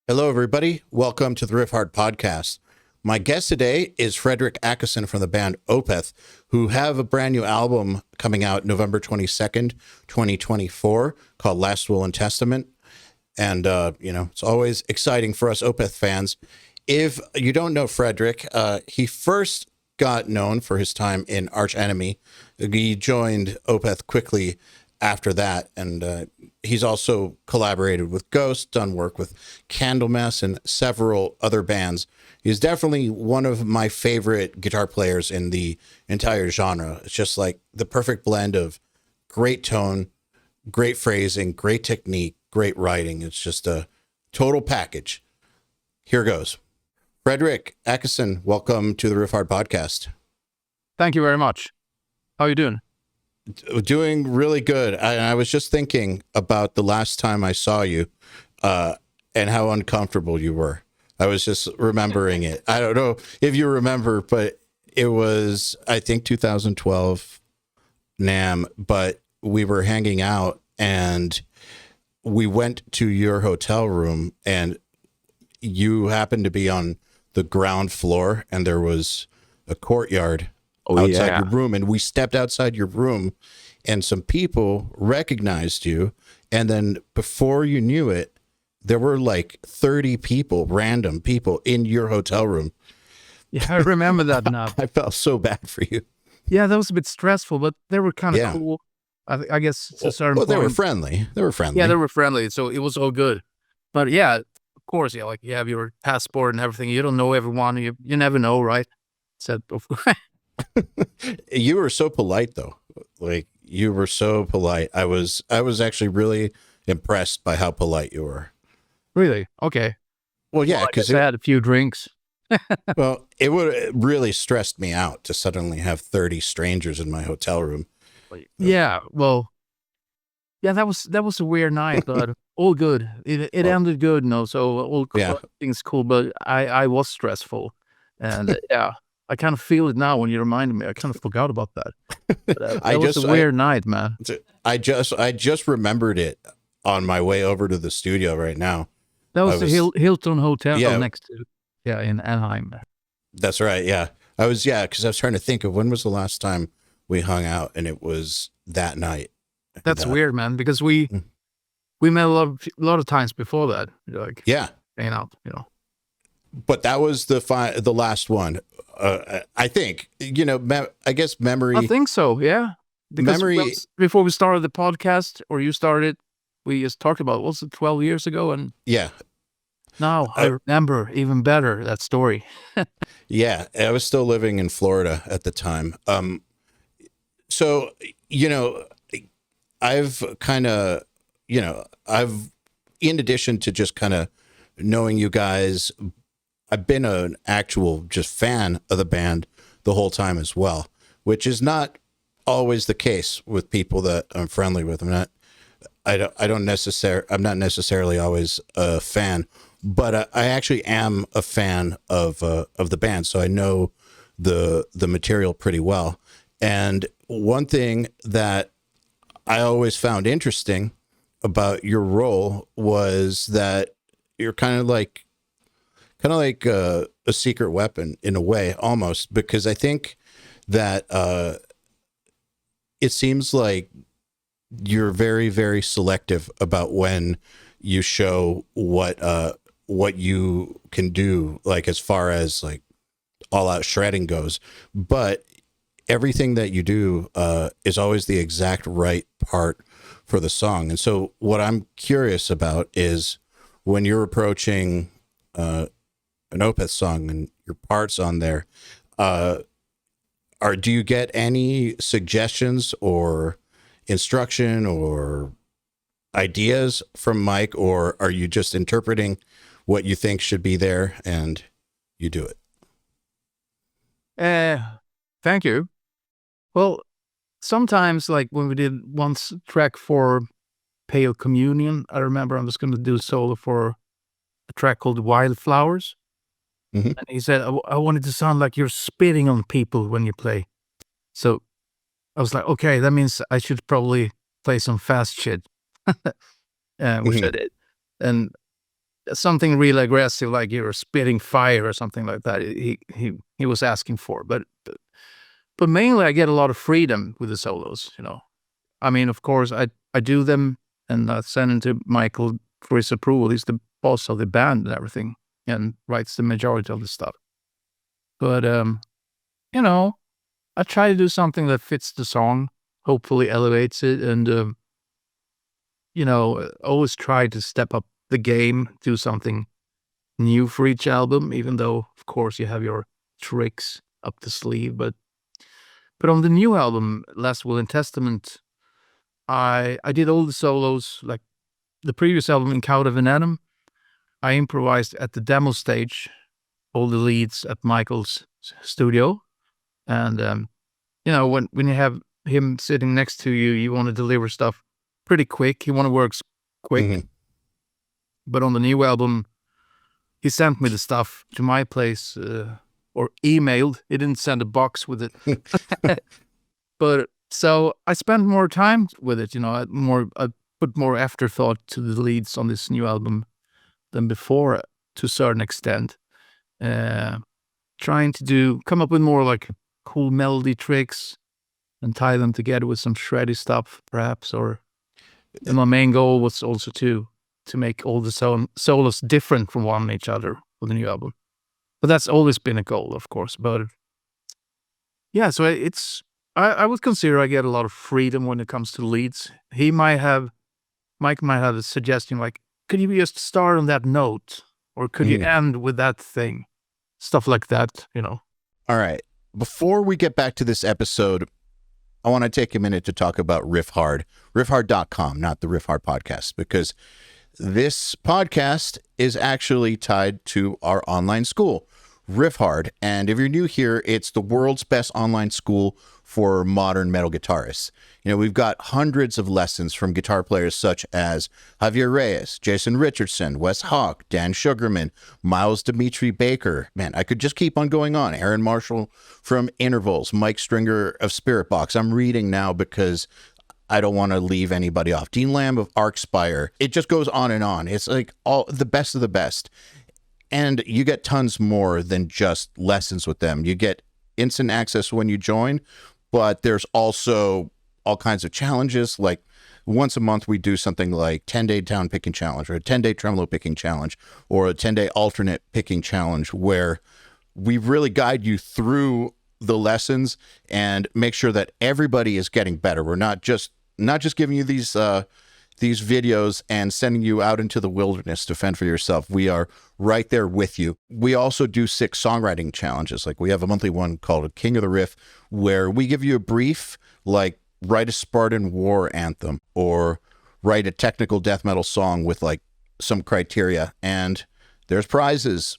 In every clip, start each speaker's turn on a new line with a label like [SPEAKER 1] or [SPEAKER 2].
[SPEAKER 1] Hello, everybody. Welcome to the Riffhard Podcast. My guest today is Fredrik Åkesson from the band Opeth, who have a brand new album coming out November 22nd, 2024, called Last Will and Testament. And, it's always exciting for us Opeth fans. If you don't know Fredrik, he first got known for his time in Arch Enemy. He joined Opeth quickly after that, and he's also collaborated with Ghost, done work with Candlemass and several other bands. He's definitely one of my favorite guitar players in the entire genre. It's just like the perfect blend of great tone, great phrasing, great technique, great writing. It's just a total package. Here goes. Fredrik Åkesson, welcome to the Riffhard Podcast.
[SPEAKER 2] Thank you very much. How are you doing?
[SPEAKER 1] Doing really good. I was just thinking about the last time I saw you and how uncomfortable you were. I was just remembering it. I don't know if you remember, but it was, I think, 2012 NAMM, but we were hanging out and we went to your hotel room and you happened to be on the ground floor and there was a courtyard outside your room, and we stepped outside your room and some people recognized you, and then before you knew it there were like 30 people, random people in your hotel room.
[SPEAKER 2] Yeah, I remember that now.
[SPEAKER 1] I felt so bad for you.
[SPEAKER 2] Yeah, that was a bit stressful, but they were kind of cool. I guess to a certain point.
[SPEAKER 1] They were friendly.
[SPEAKER 2] Yeah, they were friendly, so it was all good. But yeah, of course, like you have your passport and everything. You don't know everyone. You never know, right? Said before.
[SPEAKER 1] You were so polite though. Like you were so polite. I was actually really impressed by how polite you were.
[SPEAKER 2] Really? Okay.
[SPEAKER 1] Well, yeah, because
[SPEAKER 2] I had a few drinks.
[SPEAKER 1] Well, it would really stressed me out to suddenly have 30 strangers in my hotel room.
[SPEAKER 2] Yeah. Well, yeah, that was a weird night, but all good. It ended good, so all things cool. But I was stressful, and yeah. I kind of feel it now when you reminded me. I kind of forgot about that. But, it was a weird night, man.
[SPEAKER 1] I just remembered it on my way over to the studio right now.
[SPEAKER 2] That was the Hilton Hotel next to, in Anaheim.
[SPEAKER 1] That's right, yeah. Because I was trying to think of when was the last time we hung out, and it was that night.
[SPEAKER 2] That's weird, man, because we met a lot of times before that. Like, hanging out,
[SPEAKER 1] But that was the last one. I think, I guess memory.
[SPEAKER 2] I think so, yeah. Because before we started the podcast, or you started, we just talked about, was it 12 years ago? And
[SPEAKER 1] yeah.
[SPEAKER 2] Now I remember even better that story.
[SPEAKER 1] Yeah, I was still living in Florida at the time. So, I've kind of, in addition to just kind of knowing you guys, I've been an actual just fan of the band the whole time as well, which is not always the case with people that I'm friendly with. I'm not necessarily always a fan, but I actually am a fan of the band, so I know the material pretty well. And one thing that I always found interesting about your role was that you're kind of like a secret weapon in a way, almost, because I think that it seems like you're very, very selective about when you show what you can do, like as far as like all out shredding goes, but everything that you do is always the exact right part for the song. And so what I'm curious about is when you're approaching an Opeth song and your parts on there, do you get any suggestions or instruction or ideas from Mike, or are you just interpreting what you think should be there and you do it?
[SPEAKER 2] Thank you. Well, sometimes, like when we did one track for Pale Communion, I remember I was going to do a solo for a track called Wildflowers.
[SPEAKER 1] Mm-hmm.
[SPEAKER 2] And he said, I want it to sound like you're spitting on people when you play. So I was like, okay, that means I should probably play some fast shit, which I did. And something really aggressive, like you're spitting fire or something like that. He was asking for, but mainly I get a lot of freedom with the solos. I mean, of course, I do them and I send them to Michael for his approval. He's the boss of the band and everything, and writes the majority of the stuff. But I try to do something that fits the song, hopefully elevates it, and always try to step up the game, do something new for each album, even though, of course, you have your tricks up the sleeve. But on the new album, Last Will and Testament, I did all the solos, like the previous album, In Cloud of an Atom. I improvised at the demo stage, all the leads at Michael's studio. And, when you have him sitting next to you, you want to deliver stuff pretty quick. He want to work quick.
[SPEAKER 1] Mm-hmm.
[SPEAKER 2] But on the new album, he sent me the stuff to my place, or emailed. He didn't send a box with it. But so I spent more time with it, I put more afterthought to the leads on this new album than before, to a certain extent. Trying to come up with more like cool melody tricks and tie them together with some shreddy stuff, perhaps. And my main goal was also to make all the solos different from one each other for the new album. But that's always been a goal, of course. But yeah, so I would consider I get a lot of freedom when it comes to leads. Mike might have a suggestion like, could you just start on that note? Or could you end with that thing? Stuff like that, All
[SPEAKER 1] right. Before we get back to this episode, I want to take a minute to talk about Riffhard. Riffhard.com, not the Riffhard Podcast, because this podcast is actually tied to our online school, Riffhard. And if you're new here, it's the world's best online school for modern metal guitarists. We've got hundreds of lessons from guitar players such as Javier Reyes, Jason Richardson, Wes Hawk, Dan Sugarman, Miles Dimitri Baker. Man, I could just keep on going on. Aaron Marshall from Intervals, Mike Stringer of Spirit Box. I'm reading now because I don't want to leave anybody off. Dean Lamb of Arcspire. It just goes on and on. It's like all the best of the best. And you get tons more than just lessons with them. You get instant access when you join, but there's also all kinds of challenges. Like once a month, we do something like 10-day down picking challenge, or a 10-day tremolo picking challenge, or a 10-day alternate picking challenge, where we really guide you through the lessons and make sure that everybody is getting better. We're not just giving you these videos and sending you out into the wilderness to fend for yourself. We are right there with you. We also do 6 songwriting challenges. Like we have a monthly one called King of the Riff, where we give you a brief, like write a Spartan war anthem or write a technical death metal song with like some criteria. And there's prizes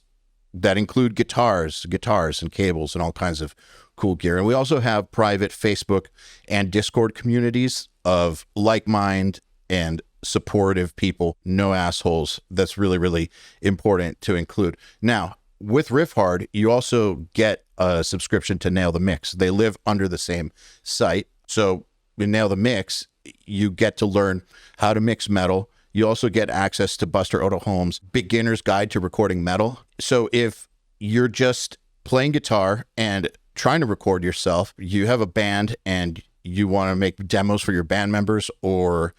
[SPEAKER 1] that include guitars and cables and all kinds of cool gear. And we also have private Facebook and Discord communities of like-minded and supportive people, no assholes. That's really, really important to include. Now, with Riffhard, you also get a subscription to Nail the Mix. They live under the same site. So in Nail the Mix, you get to learn how to mix metal. You also get access to Buster Otoholm's Beginner's Guide to Recording Metal. So if you're just playing guitar and trying to record yourself, you have a band and you want to make demos for your band members, or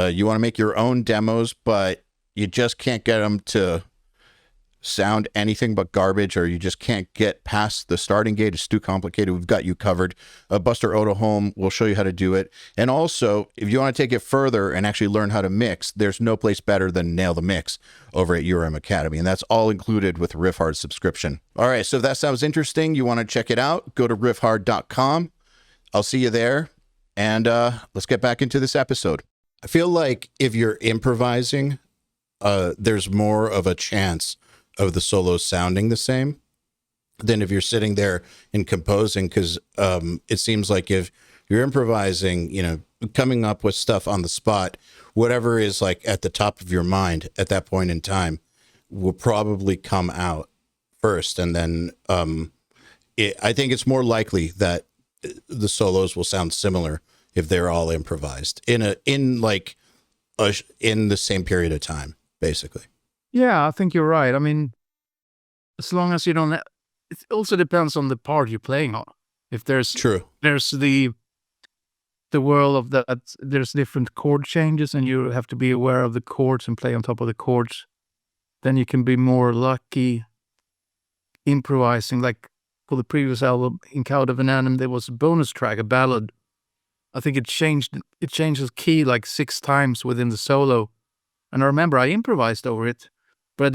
[SPEAKER 1] you want to make your own demos, but you just can't get them to sound anything but garbage, or you just can't get past the starting gate, it's too complicated, we've got you covered. Buster Otoholm will show you how to do it. And also, if you want to take it further and actually learn how to mix, there's no place better than Nail the Mix over at URM Academy, and that's all included with Riffhard subscription. All right, so if that sounds interesting, you want to check it out, go to riffhard.com. I'll see you there, and let's get back into this episode. I feel like if you're improvising, there's more of a chance of the solos sounding the same than if you're sitting there and composing, because it seems like if you're improvising, coming up with stuff on the spot, whatever is like at the top of your mind at that point in time will probably come out first. And then I think it's more likely that the solos will sound similar if they're all improvised in the same period of time, basically.
[SPEAKER 2] Yeah, I think you're right. I mean, as long as you don't, it also depends on the part you're playing on. If there's the world of that, there's different chord changes, and you have to be aware of the chords and play on top of the chords. Then you can be more lucky improvising. Like for the previous album, In Cloud of an Anim, there was a bonus track, a ballad. I think it changes key like 6 times within the solo. And I remember I improvised over it, but I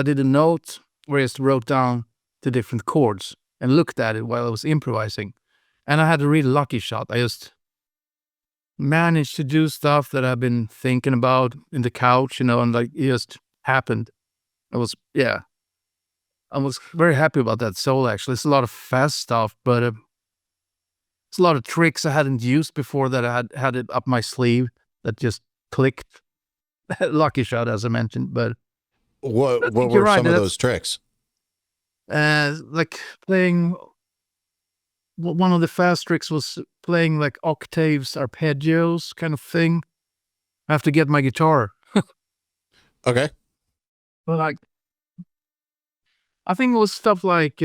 [SPEAKER 2] did a note where I just wrote down the different chords and looked at it while I was improvising. And I had a really lucky shot. I just managed to do stuff that I've been thinking about in the couch, and like it just happened. I was very happy about that solo, actually. It's a lot of fast stuff, but it's a lot of tricks I hadn't used before that I had it up my sleeve that just clicked. Lucky shot, as I mentioned, but
[SPEAKER 1] what were some of those tricks?
[SPEAKER 2] Like playing. One of the fast tricks was playing like octaves, arpeggios, kind of thing. I have to get my guitar.
[SPEAKER 1] Okay.
[SPEAKER 2] But like, I think it was stuff like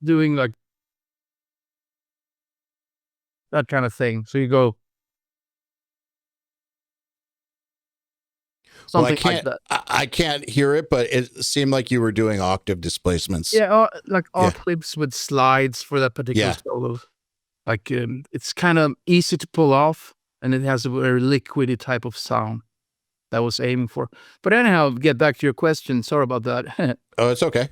[SPEAKER 2] doing like that kind of thing. So you go. Something like that.
[SPEAKER 1] I can't hear it, but it seemed like you were doing octave displacements.
[SPEAKER 2] Yeah, like octaves with slides for that particular solo. Like it's kind of easy to pull off, and it has a very liquidy type of sound that I was aiming for. But anyhow, get back to your question. Sorry about that.
[SPEAKER 1] Oh, it's okay.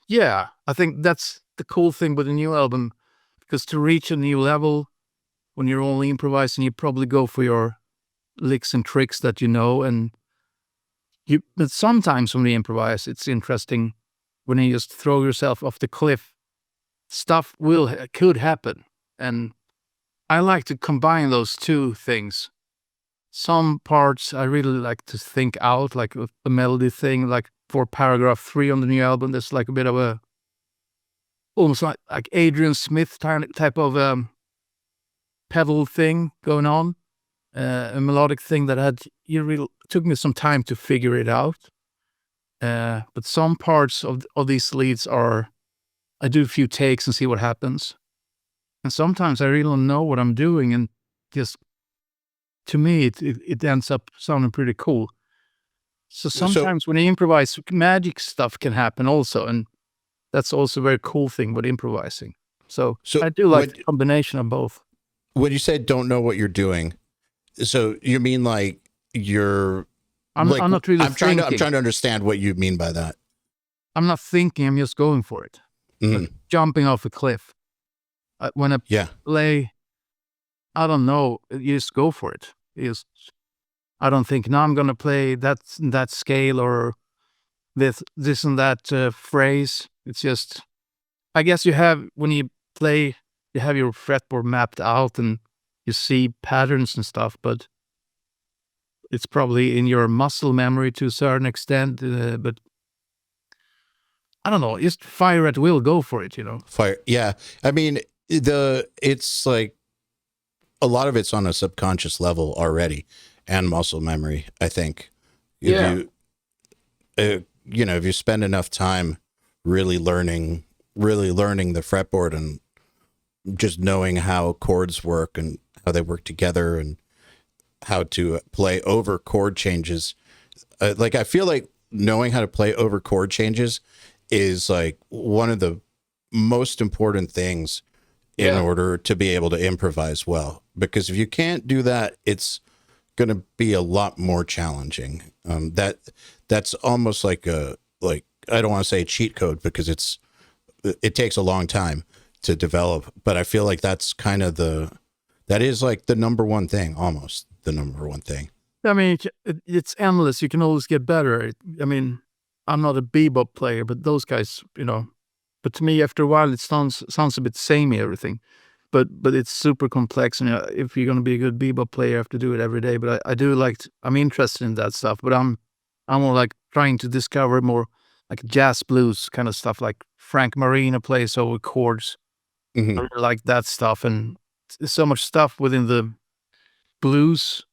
[SPEAKER 2] Yeah, I think that's the cool thing with the new album, because to reach a new level, when you're only improvising, you probably go for your licks and tricks that you know, but sometimes when you improvise, it's interesting when you just throw yourself off the cliff. Stuff could happen, and I like to combine those two things. Some parts I really like to think out, like a melody thing, like for paragraph 3 on the new album. There's like a bit of a almost like Adrian Smith type of pedal thing going on. A melodic thing that took me some time to figure it out. But some parts of these leads I do a few takes and see what happens. And sometimes I really don't know what I'm doing, and just, to me, it ends up sounding pretty cool. So sometimes when you improvise, magic stuff can happen also, and that's also a very cool thing with improvising. So I do like the combination of both.
[SPEAKER 1] When you say don't know what you're doing, so you mean like
[SPEAKER 2] I'm not really thinking.
[SPEAKER 1] I'm trying to understand what you mean by that.
[SPEAKER 2] I'm not thinking, I'm just going for it. Like jumping off a cliff. When I play, I don't know, you just go for it. I don't think, now I'm going to play that scale or this and that phrase. It's just, I guess when you play, you have your fretboard mapped out and you see patterns and stuff, but it's probably in your muscle memory to a certain extent, but I don't know, just fire at will, go for it,
[SPEAKER 1] Fire. Yeah. I mean, it's like a lot of it's on a subconscious level already, and muscle memory, I think. If you spend enough time really learning the fretboard and just knowing how chords work and how they work together and how to play over chord changes. Like, I feel like knowing how to play over chord changes is like one of the most important things in order to be able to improvise well, because if you can't do that, it's going to be a lot more challenging. That's almost like I don't want to say cheat code, because it takes a long time to develop, but I feel like that's kind of that is like the number one thing, almost the number one thing.
[SPEAKER 2] I mean, it's endless. You can always get better. I mean, I'm not a bebop player, but those guys, but to me, after a while, it sounds a bit samey, everything. But it's super complex, and if you're going to be a good bebop player, you have to do it every day. But I do I'm interested in that stuff, but I'm more like trying to discover more like jazz blues kind of stuff, like Frank Marino plays over chords.
[SPEAKER 1] Mm-hmm.
[SPEAKER 2] I really like that stuff, and there's so much stuff within the blues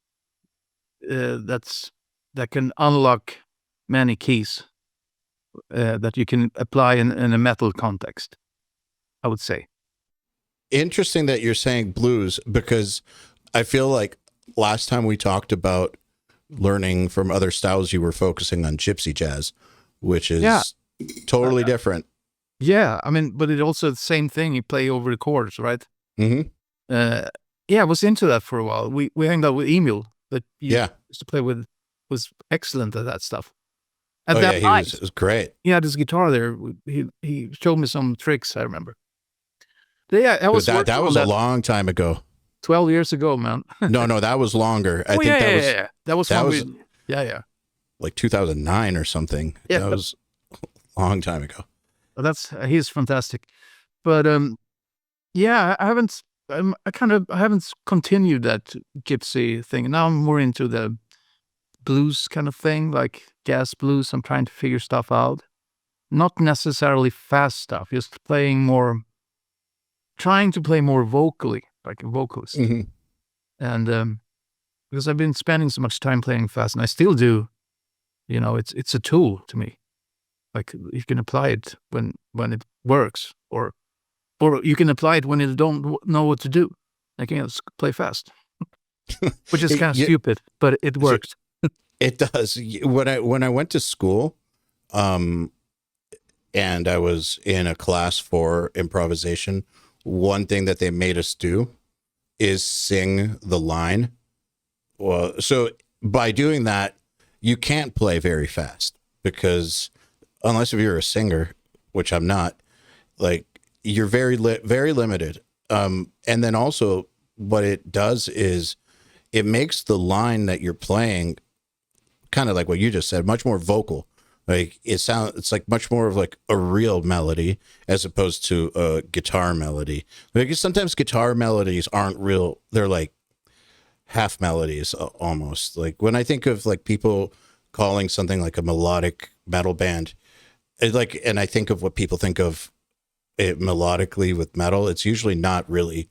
[SPEAKER 2] that that can unlock many keys that you can apply in a metal context, I would say.
[SPEAKER 1] Interesting that you're saying blues, because I feel like last time we talked about learning from other styles, you were focusing on gypsy jazz, which is totally different.
[SPEAKER 2] Yeah, I mean, but it also the same thing. You play over the chords, right?
[SPEAKER 1] Mm-hmm.
[SPEAKER 2] Yeah, I was into that for a while. We hanged out with Emil that you used to play with, was excellent at that stuff. At that
[SPEAKER 1] he was great.
[SPEAKER 2] He had his guitar there. He showed me some tricks, I remember. But yeah,
[SPEAKER 1] that was a long time ago.
[SPEAKER 2] 12 years ago, man.
[SPEAKER 1] No, that was longer. I think
[SPEAKER 2] that was
[SPEAKER 1] like 2009 or something.
[SPEAKER 2] Yeah,
[SPEAKER 1] that was a long time ago.
[SPEAKER 2] He's fantastic. But yeah, I haven't continued that gypsy thing. Now I'm more into the blues kind of thing, like jazz blues. I'm trying to figure stuff out. Not necessarily fast stuff, just trying to play more vocally, like a vocalist.
[SPEAKER 1] Mm-hmm.
[SPEAKER 2] And because I've been spending so much time playing fast, and I still do, it's a tool to me. Like you can apply it when it works, or you can apply it when you don't know what to do. Like, just play fast, which is kind of stupid, but it works.
[SPEAKER 1] It does. When I went to school, and I was in a class for improvisation, one thing that they made us do is sing the line. Well, so by doing that, you can't play very fast, because unless if you're a singer, which I'm not, like you're very limited. And then also what it does is it makes the line that you're playing kind of like what you just said, much more vocal. Like it's like much more of like a real melody as opposed to a guitar melody. Because sometimes guitar melodies aren't real. They're like half melodies almost. Like when I think of like people calling something like a melodic metal band, and I think of what people think of it melodically with metal, it's usually not really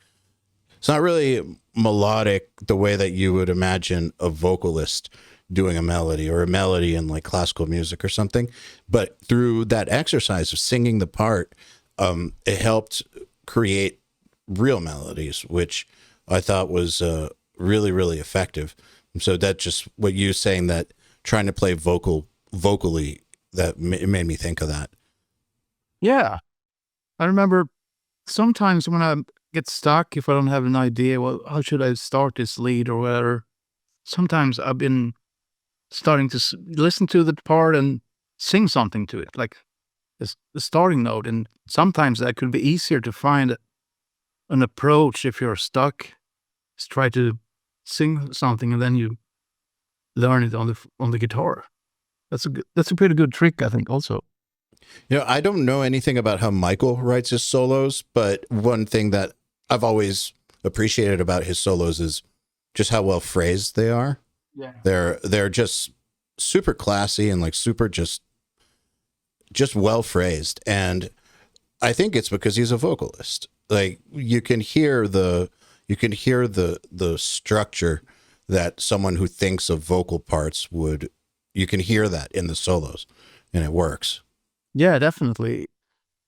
[SPEAKER 1] melodic the way that you would imagine a vocalist doing a melody, or a melody in like classical music or something. But through that exercise of singing the part, it helped create real melodies, which I thought was really, really effective. And so that just what you saying, that trying to play vocally, that it made me think of that.
[SPEAKER 2] Yeah. I remember sometimes when I get stuck, if I don't have an idea, well, how should I start this lead or whatever, sometimes I've been starting to listen to the part and sing something to it, like the starting note. And sometimes that could be easier to find an approach if you're stuck. Just try to sing something and then you learn it on the guitar. That's a pretty good trick, I think, also.
[SPEAKER 1] I don't know anything about how Michael writes his solos, but one thing that I've always appreciated about his solos is just how well phrased they are.
[SPEAKER 2] Yeah.
[SPEAKER 1] They're just super classy and like super just well phrased. And I think it's because he's a vocalist. Like you can hear the structure that someone who thinks of vocal parts would, you can hear that in the solos, and it works.
[SPEAKER 2] Yeah, definitely.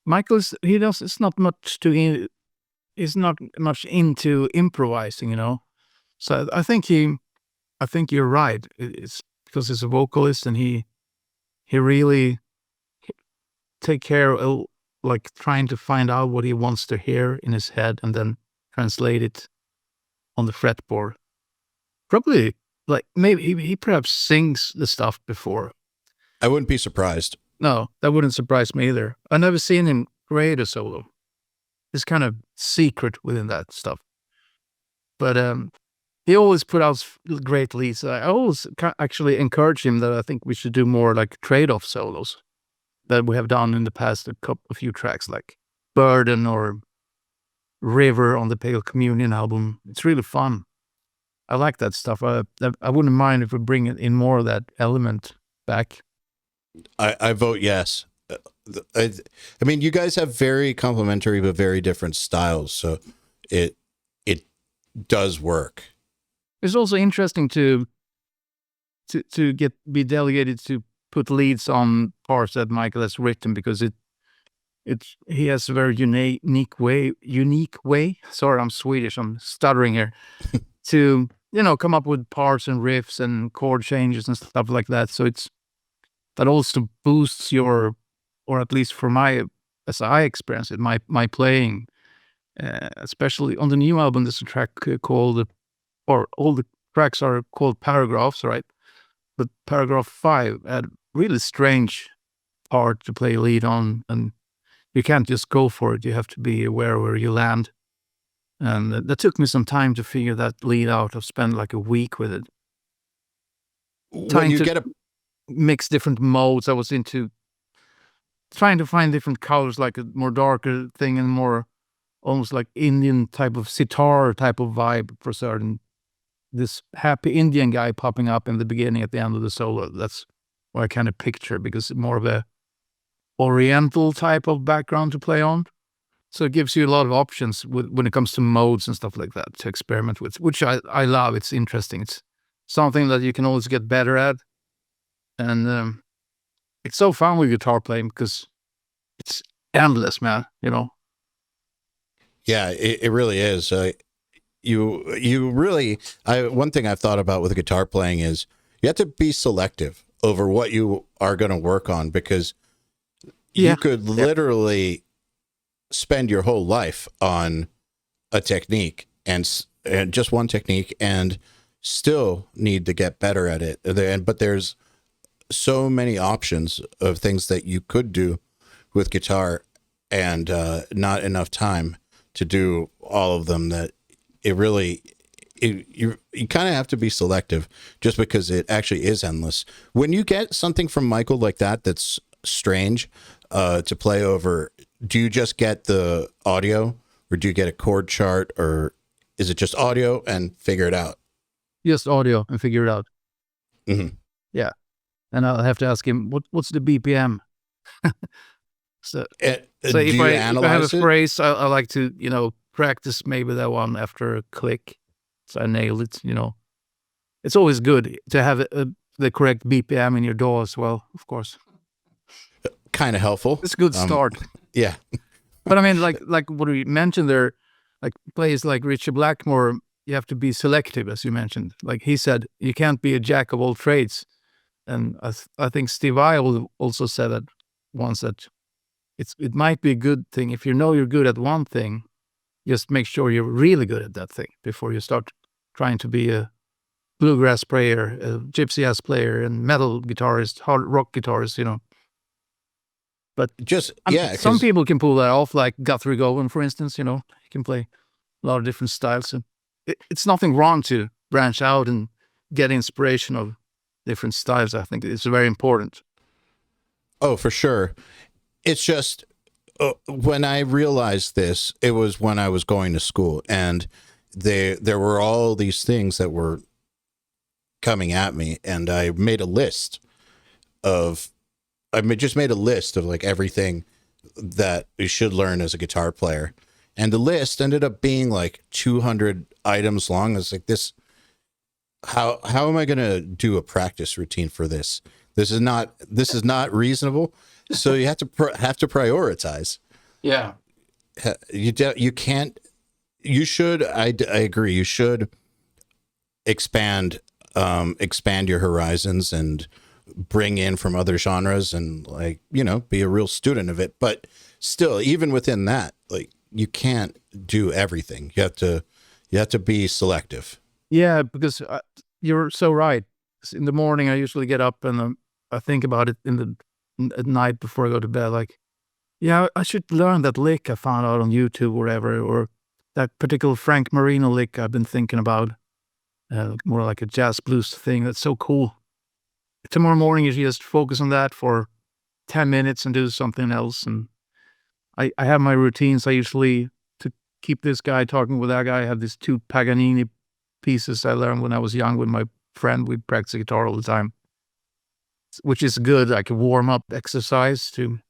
[SPEAKER 2] Michael's it's not much he's not much into improvising, So I think you're right. It's because he's a vocalist and he really take care of like trying to find out what he wants to hear in his head and then translate it on the fretboard. Probably like maybe he perhaps sings the stuff before.
[SPEAKER 1] I wouldn't be surprised.
[SPEAKER 2] No, that wouldn't surprise me either. I've never seen him create a solo. It's kind of secret within that stuff. But he always put out great leads. I always actually encourage him that I think we should do more like trade-off solos that we have done in the past, a few tracks like Burden or River on the Pale Communion album. It's really fun. I like that stuff. I wouldn't mind if we bring in more of that element back.
[SPEAKER 1] I vote yes. I mean, you guys have very complementary but very different styles, so it does work.
[SPEAKER 2] It's also interesting to to be delegated to put leads on parts that Michael has written, because he has a very unique way. Sorry, I'm Swedish. I'm stuttering here. To come up with parts and riffs and chord changes and stuff like that. So that also boosts your, or at least for as I experience it, my playing. Especially on the new album, there's a track called, or all the tracks are called paragraphs, right? But paragraph 5 had really strange part to play lead on, and you can't just go for it. You have to be aware where you land. And that took me some time to figure that lead out. I've spent like a week with it.
[SPEAKER 1] When you get
[SPEAKER 2] mix different modes. I was into trying to find different colors, like a more darker thing and more almost like Indian type of sitar type of vibe for certain. This happy Indian guy popping up in the beginning at the end of the solo. That's what I kind of picture, because it's more of a oriental type of background to play on. So it gives you a lot of options when it comes to modes and stuff like that to experiment with, which I love. It's interesting. It's something that you can always get better at. And it's so fun with guitar playing because it's endless, man,
[SPEAKER 1] Yeah, it really is. You really, one thing I've thought about with guitar playing is you have to be selective over what you are going to work on, because you could literally spend your whole life on a technique and just one technique and still need to get better at it. But there's so many options of things that you could do with guitar, and not enough time to do all of them, that it really, you kind of have to be selective, just because it actually is endless. When you get something from Michael like that's strange to play over, do you just get the audio, or do you get a chord chart, or is it just audio and figure it out?
[SPEAKER 2] Just audio and figure it out.
[SPEAKER 1] Mm-hmm.
[SPEAKER 2] Yeah. And I'll have to ask him, what's the BPM? So if I have a phrase, I like to, practice maybe that one after a click, so I nail it, It's always good to have the correct BPM in your DAW as well, of course.
[SPEAKER 1] Kind of helpful.
[SPEAKER 2] It's a good start.
[SPEAKER 1] Yeah.
[SPEAKER 2] But I mean, like what we mentioned there, like players like Richard Blackmore, you have to be selective, as you mentioned. Like he said, you can't be a jack of all trades. And I think Steve Eyal also said that once, that it might be a good thing if you know you're good at one thing, just make sure you're really good at that thing before you start trying to be a bluegrass player, a gypsy jazz player, and metal guitarist, hard rock guitarist, But some people can pull that off, like Guthrie Govan, for instance. He can play a lot of different styles. And it's nothing wrong to branch out and get inspiration of different styles. I think it's very important.
[SPEAKER 1] Oh, for sure. It's just when I realized this, it was when I was going to school, and there were all these things that were coming at me, and I made a list of like everything that you should learn as a guitar player. And the list ended up being like 200 items long. It's like this, how am I going to do a practice routine for this? This is not reasonable. So you have to prioritize.
[SPEAKER 2] Yeah.
[SPEAKER 1] You can't, you should, I agree. You should expand your horizons and bring in from other genres and be a real student of it. But still, even within that, like, you can't do everything. You have to be selective.
[SPEAKER 2] Yeah, because you're so right. In the morning, I usually get up and I think about it at night before I go to bed. Like, yeah, I should learn that lick I found out on YouTube or whatever, or that particular Frank Marino lick I've been thinking about. More like a jazz blues thing. That's so cool. Tomorrow morning, you just focus on that for 10 minutes and do something else. And I have my routines. I usually, to keep this guy talking with that guy, I have these 2 Paganini pieces I learned when I was young with my friend. We practice guitar all the time, which is good. I can warm up exercise to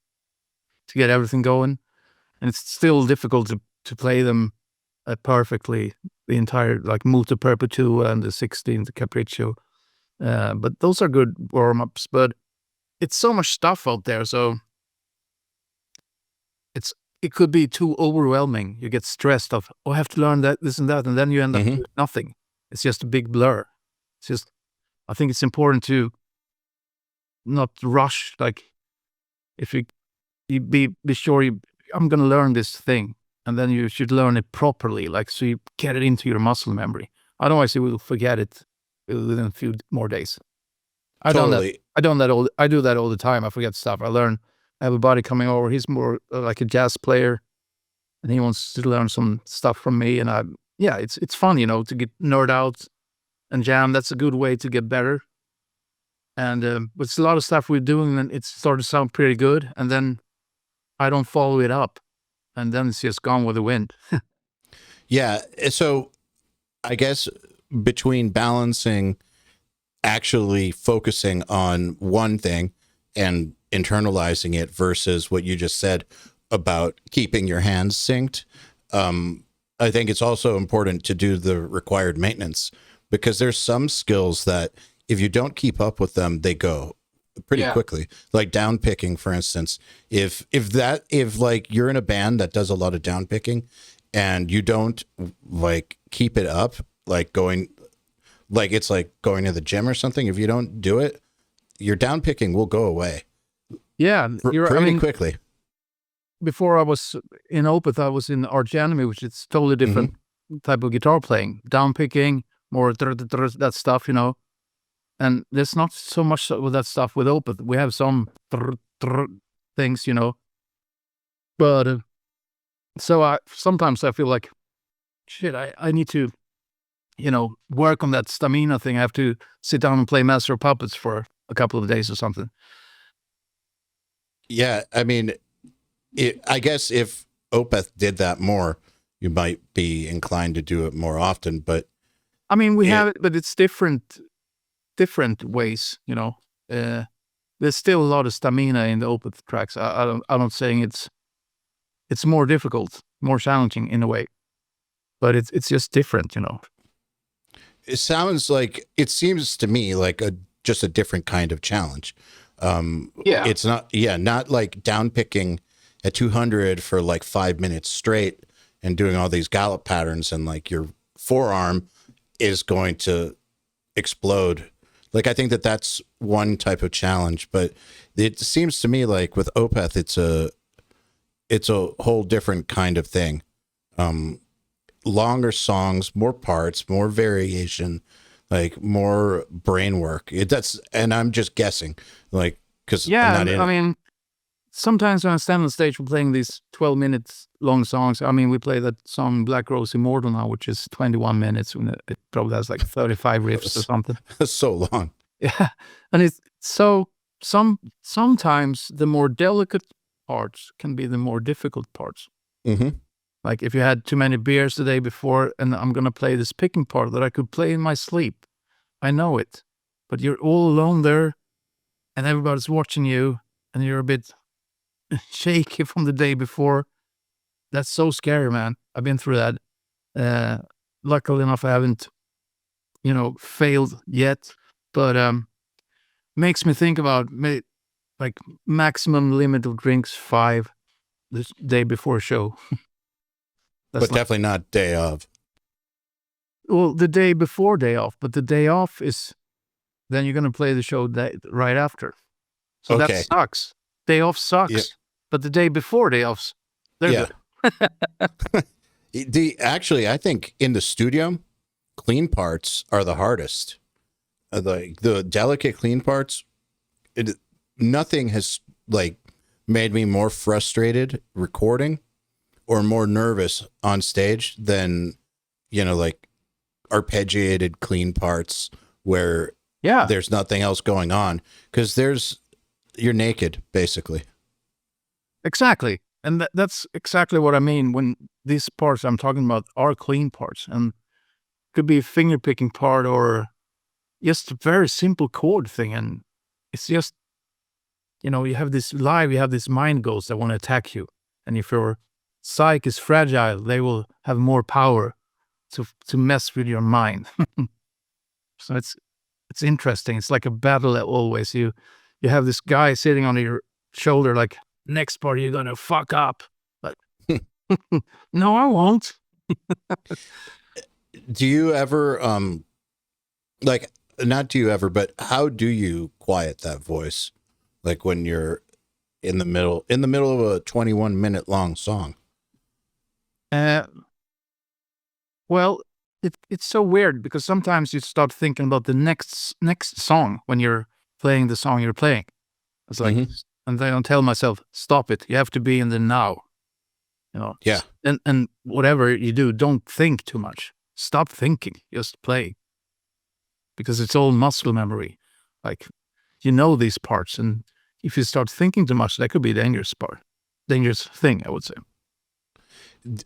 [SPEAKER 2] get everything going. And it's still difficult to play them perfectly, the entire, like Muta Perpetua and the 16th Capriccio. But those are good warm-ups. But it's so much stuff out there, so it could be too overwhelming. You get stressed of, I have to learn that, this and that, and then you end up with nothing. It's just a big blur. It's just, I think it's important to not rush. Like, if you be sure I'm going to learn this thing, and then you should learn it properly, like, so you get it into your muscle memory. Otherwise, you will forget it within a few more days. I do that all the time. I forget stuff. I have a buddy coming over. He's more like a jazz player, and he wants to learn some stuff from me. And it's fun, to get nerd out and jam. That's a good way to get better. And it's a lot of stuff we're doing, and it started to sound pretty good, and then I don't follow it up, and then it's just gone with the wind.
[SPEAKER 1] Yeah. So I guess between balancing actually focusing on one thing and internalizing it versus what you just said about keeping your hands synced, I think it's also important to do the required maintenance, because there's some skills that if you don't keep up with them, they go pretty quickly. Like down picking, for instance. If like you're in a band that does a lot of down picking and you don't like keep it up, like going, like it's like going to the gym or something. If you don't do it, your down picking will go away.
[SPEAKER 2] Yeah,
[SPEAKER 1] pretty quickly.
[SPEAKER 2] Before I was in Opeth, I was in Arch Enemy, which is totally different type of guitar playing. Down picking, more that stuff, And there's not so much with that stuff with Opeth. We have some things, But so sometimes I feel like, shit, I need to, work on that stamina thing. I have to sit down and play Master of Puppets for a couple of days or something.
[SPEAKER 1] Yeah, I mean, I guess if Opeth did that more, you might be inclined to do it more often. But
[SPEAKER 2] I mean, we have it, but it's different ways. There's still a lot of stamina in the Opeth tracks. I'm not saying it's more difficult, more challenging in a way, but it's just different.
[SPEAKER 1] It seems to me like just a different kind of challenge. It's not like down picking at 200 for like 5 minutes straight and doing all these gallop patterns and like your forearm is going to explode. Like, I think that's one type of challenge, but it seems to me like with Opeth, it's a whole different kind of thing. Longer songs, more parts, more variation, like more brain work. And I'm just guessing, like, because
[SPEAKER 2] I mean, sometimes when I stand on stage, we're playing these 12 minutes long songs. I mean, we play that song Black Rose Immortal now, which is 21 minutes, and it probably has like 35 riffs or something.
[SPEAKER 1] That's so long.
[SPEAKER 2] Yeah, and it's so sometimes the more delicate parts can be the more difficult parts. Like if you had too many beers the day before, and I'm gonna play this picking part that I could play in my sleep, I know it, but you're all alone there, and everybody's watching you, and you're a bit shaky from the day before. That's so scary, man. I've been through that. Luckily enough, I haven't, failed yet, but makes me think about like maximum limit of drinks 5 the day before a show.
[SPEAKER 1] But definitely not day of.
[SPEAKER 2] Well, the day before day off, but the day off is then you're going to play the show right after. So that sucks. Day off sucks, but the day before day offs, they're
[SPEAKER 1] good. Actually, I think in the studio, clean parts are the hardest. The delicate clean parts, nothing has like made me more frustrated recording or more nervous on stage than, like arpeggiated clean parts where there's nothing else going on, because you're naked basically.
[SPEAKER 2] Exactly. And that's exactly what I mean when these parts I'm talking about are clean parts, and could be a finger picking part or just a very simple chord thing. And it's just, you have this mind ghosts that want to attack you. And if your psyche is fragile, they will have more power to mess with your mind. So it's interesting. It's like a battle always. You have this guy sitting on your shoulder, like, next part you're gonna fuck up. But no, I won't.
[SPEAKER 1] Do you ever like, not do you ever, but how do you quiet that voice? Like when you're in the middle of a 21-minute long song?
[SPEAKER 2] Well, it's so weird because sometimes you start thinking about the next song when you're playing the song you're playing. It's like, and then I tell myself, stop it. You have to be in the now. You know.
[SPEAKER 1] Yeah.
[SPEAKER 2] And whatever you do, don't think too much. Stop thinking. Just play. Because it's all muscle memory. Like, you know these parts, and if you start thinking too much, that could be a dangerous thing, I would say.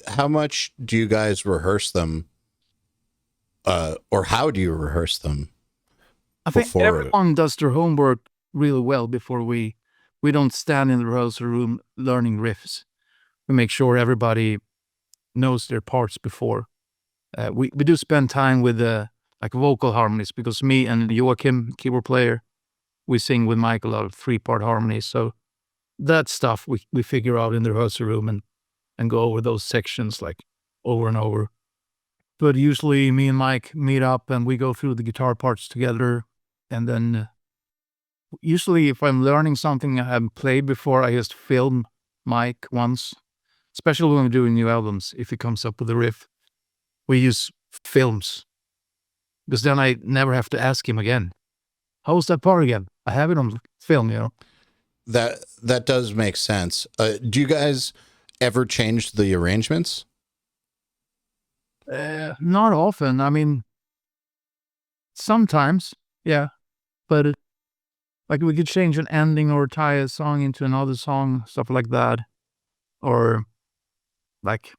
[SPEAKER 1] How much do you guys rehearse them? Or how do you rehearse them?
[SPEAKER 2] I think everyone does their homework really well before we don't stand in the rehearsal room learning riffs. We make sure everybody knows their parts before. We do spend time with like vocal harmonies, because me and Joachim, keyboard player, we sing with Mike a lot of 3-part harmonies. So that stuff we figure out in the rehearsal room and go over those sections like over and over. But usually me and Mike meet up and we go through the guitar parts together. And then usually if I'm learning something I haven't played before, I just film Mike once, especially when we're doing new albums. If he comes up with a riff, we use films, because then I never have to ask him again. How was that part again? I have it on film, you know.
[SPEAKER 1] That does make sense. Do you guys ever change the arrangements?
[SPEAKER 2] Not often. I mean, sometimes, yeah. But like we could change an ending or tie a song into another song, stuff like that. Or like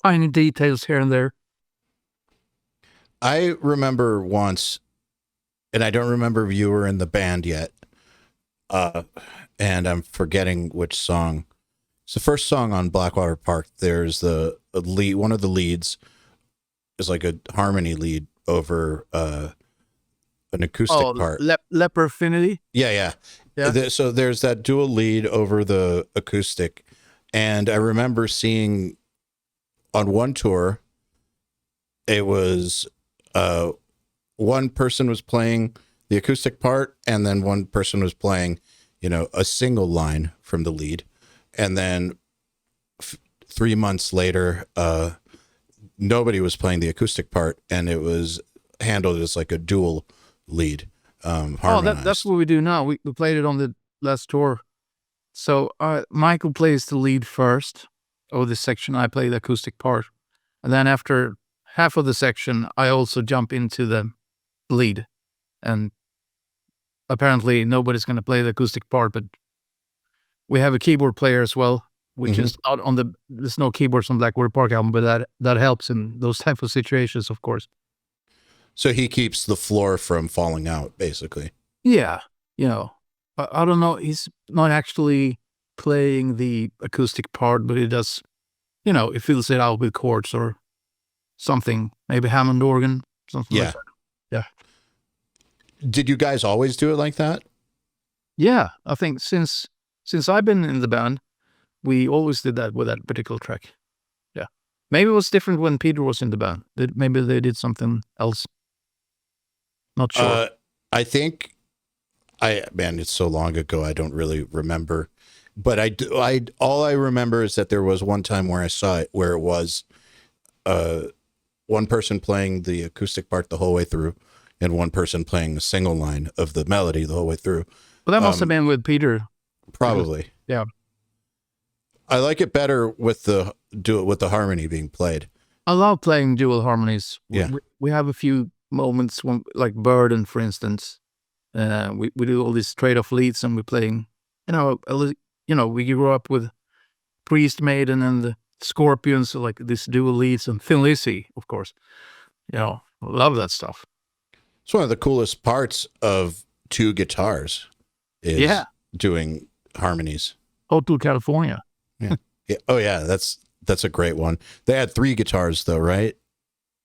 [SPEAKER 2] tiny details here and there.
[SPEAKER 1] I remember once, and I don't remember if you were in the band yet, and I'm forgetting which song. It's the first song on Blackwater Park. There's the lead. One of the leads is like a harmony lead over an acoustic part.
[SPEAKER 2] Leper Affinity?
[SPEAKER 1] Yeah. So there's that dual lead over the acoustic. And I remember seeing on one tour, it was one person was playing the acoustic part, and then one person was playing, a single line from the lead. And then 3 months later, nobody was playing the acoustic part, and it was handled as like a dual lead.
[SPEAKER 2] That's what we do now. We played it on the last tour. So Michael plays the lead first of the section. I play the acoustic part. And then after half of the section, I also jump into the lead. And apparently nobody's going to play the acoustic part, but we have a keyboard player as well, which is out on there's no keyboards on Blackwater Park album, but that helps in those type of situations, of course.
[SPEAKER 1] So he keeps the floor from falling out, basically.
[SPEAKER 2] Yeah. I don't know. He's not actually playing the acoustic part, but he does, he fills it out with chords or something, maybe Hammond organ, something like that. Yeah.
[SPEAKER 1] Did you guys always do it like that?
[SPEAKER 2] Yeah. I think since I've been in the band, we always did that with that particular track. Yeah. Maybe it was different when Peter was in the band. Maybe they did something else. Not sure.
[SPEAKER 1] I think it's so long ago, I don't really remember. But all I remember is that there was one time where I saw it, where it was one person playing the acoustic part the whole way through, and one person playing a single line of the melody the whole way through.
[SPEAKER 2] Well, that must have been with Peter.
[SPEAKER 1] Probably.
[SPEAKER 2] Yeah.
[SPEAKER 1] I like it better with the harmony being played.
[SPEAKER 2] I love playing dual harmonies.
[SPEAKER 1] Yeah.
[SPEAKER 2] We have a few moments when, like Burden, for instance, we do all these trade-off leads, and we're playing, we grew up with Priest Maiden and the Scorpions, so like this dual leads, and Thin Lizzy, of course. Love that stuff.
[SPEAKER 1] It's one of the coolest parts of two guitars is doing harmonies.
[SPEAKER 2] Hotel California.
[SPEAKER 1] Yeah. Oh yeah, that's a great one. They had 3 guitars though, right?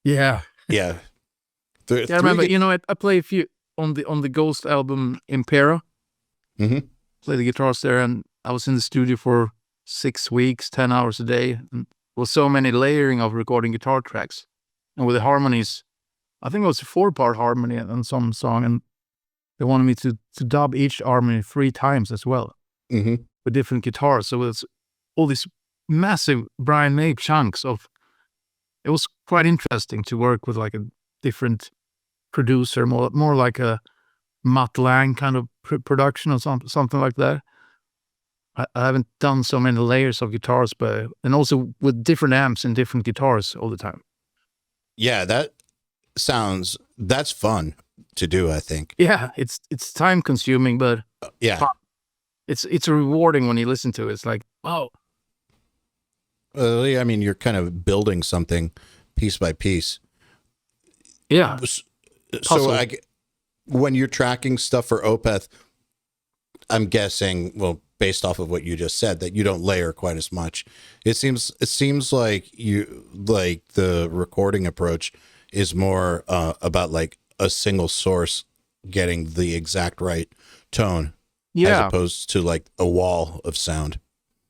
[SPEAKER 2] Yeah.
[SPEAKER 1] Yeah.
[SPEAKER 2] I remember. I play a few. on the Ghost album Impera.
[SPEAKER 1] Mm-hmm.
[SPEAKER 2] Played the guitars there, and I was in the studio for 6 weeks, 10 hours a day. And there was so many layering of recording guitar tracks. And with the harmonies, I think it was a 4-part harmony on some song, and they wanted me to dub each harmony 3 times as well,
[SPEAKER 1] Mm-hmm.
[SPEAKER 2] with different guitars. So it's all these massive Brian May chunks of. It was quite interesting to work with like a different producer, more like a Mutt Lang kind of production or something like that. I haven't done so many layers of guitars, and also with different amps and different guitars all the time.
[SPEAKER 1] Yeah, that's fun to do, I think.
[SPEAKER 2] Yeah, it's time consuming, but
[SPEAKER 1] Yeah.
[SPEAKER 2] it's rewarding when you listen to it. It's like, wow.
[SPEAKER 1] I mean, you're kind of building something piece by piece.
[SPEAKER 2] Yeah.
[SPEAKER 1] So when you're tracking stuff for Opeth, I'm guessing, well, based off of what you just said, that you don't layer quite as much. It seems like the recording approach is more about like a single source getting the exact right tone, as opposed to like a wall of sound.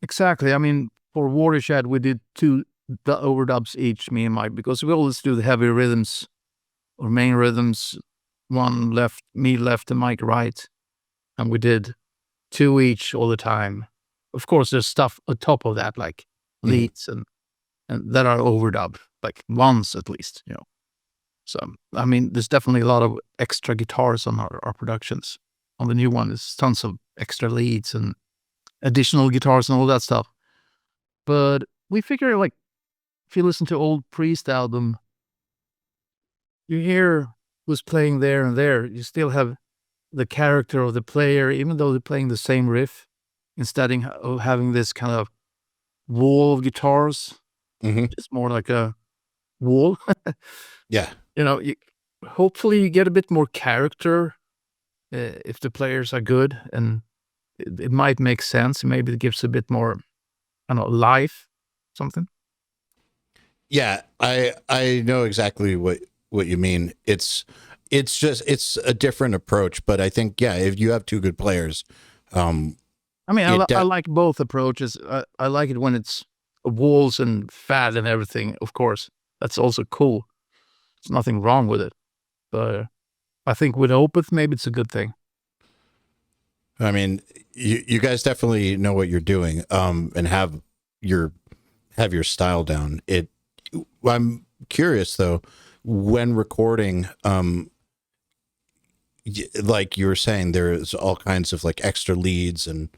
[SPEAKER 2] Exactly. I mean, for Watershed, we did 2 overdubs each, me and Mike, because we always do the heavy rhythms or main rhythms, one left, me left and Mike right, and we did 2 each all the time. Of course, there's stuff on top of that, like leads and that are overdubbed, like once at least, So, I mean, there's definitely a lot of extra guitars on our productions. On the new one, there's tons of extra leads and additional guitars and all that stuff. But we figure, like, if you listen to old Priest album, you hear who's playing there and there. You still have the character of the player, even though they're playing the same riff, instead of having this kind of wall of guitars.
[SPEAKER 1] Mm-hmm.
[SPEAKER 2] It's more like a wall.
[SPEAKER 1] Yeah.
[SPEAKER 2] Hopefully you get a bit more character if the players are good, and it might make sense. Maybe it gives a bit more, I don't know, life, something.
[SPEAKER 1] Yeah, I know exactly what you mean. It's a different approach, but I think, yeah, if you have 2 good players,
[SPEAKER 2] I mean, I like both approaches. I like it when it's walls and fat and everything. Of course, that's also cool. There's nothing wrong with it, but I think with Opeth, maybe it's a good thing.
[SPEAKER 1] I mean, you guys definitely know what you're doing, and have your style down. I'm curious though, when recording, like you were saying, there's all kinds of like extra leads and,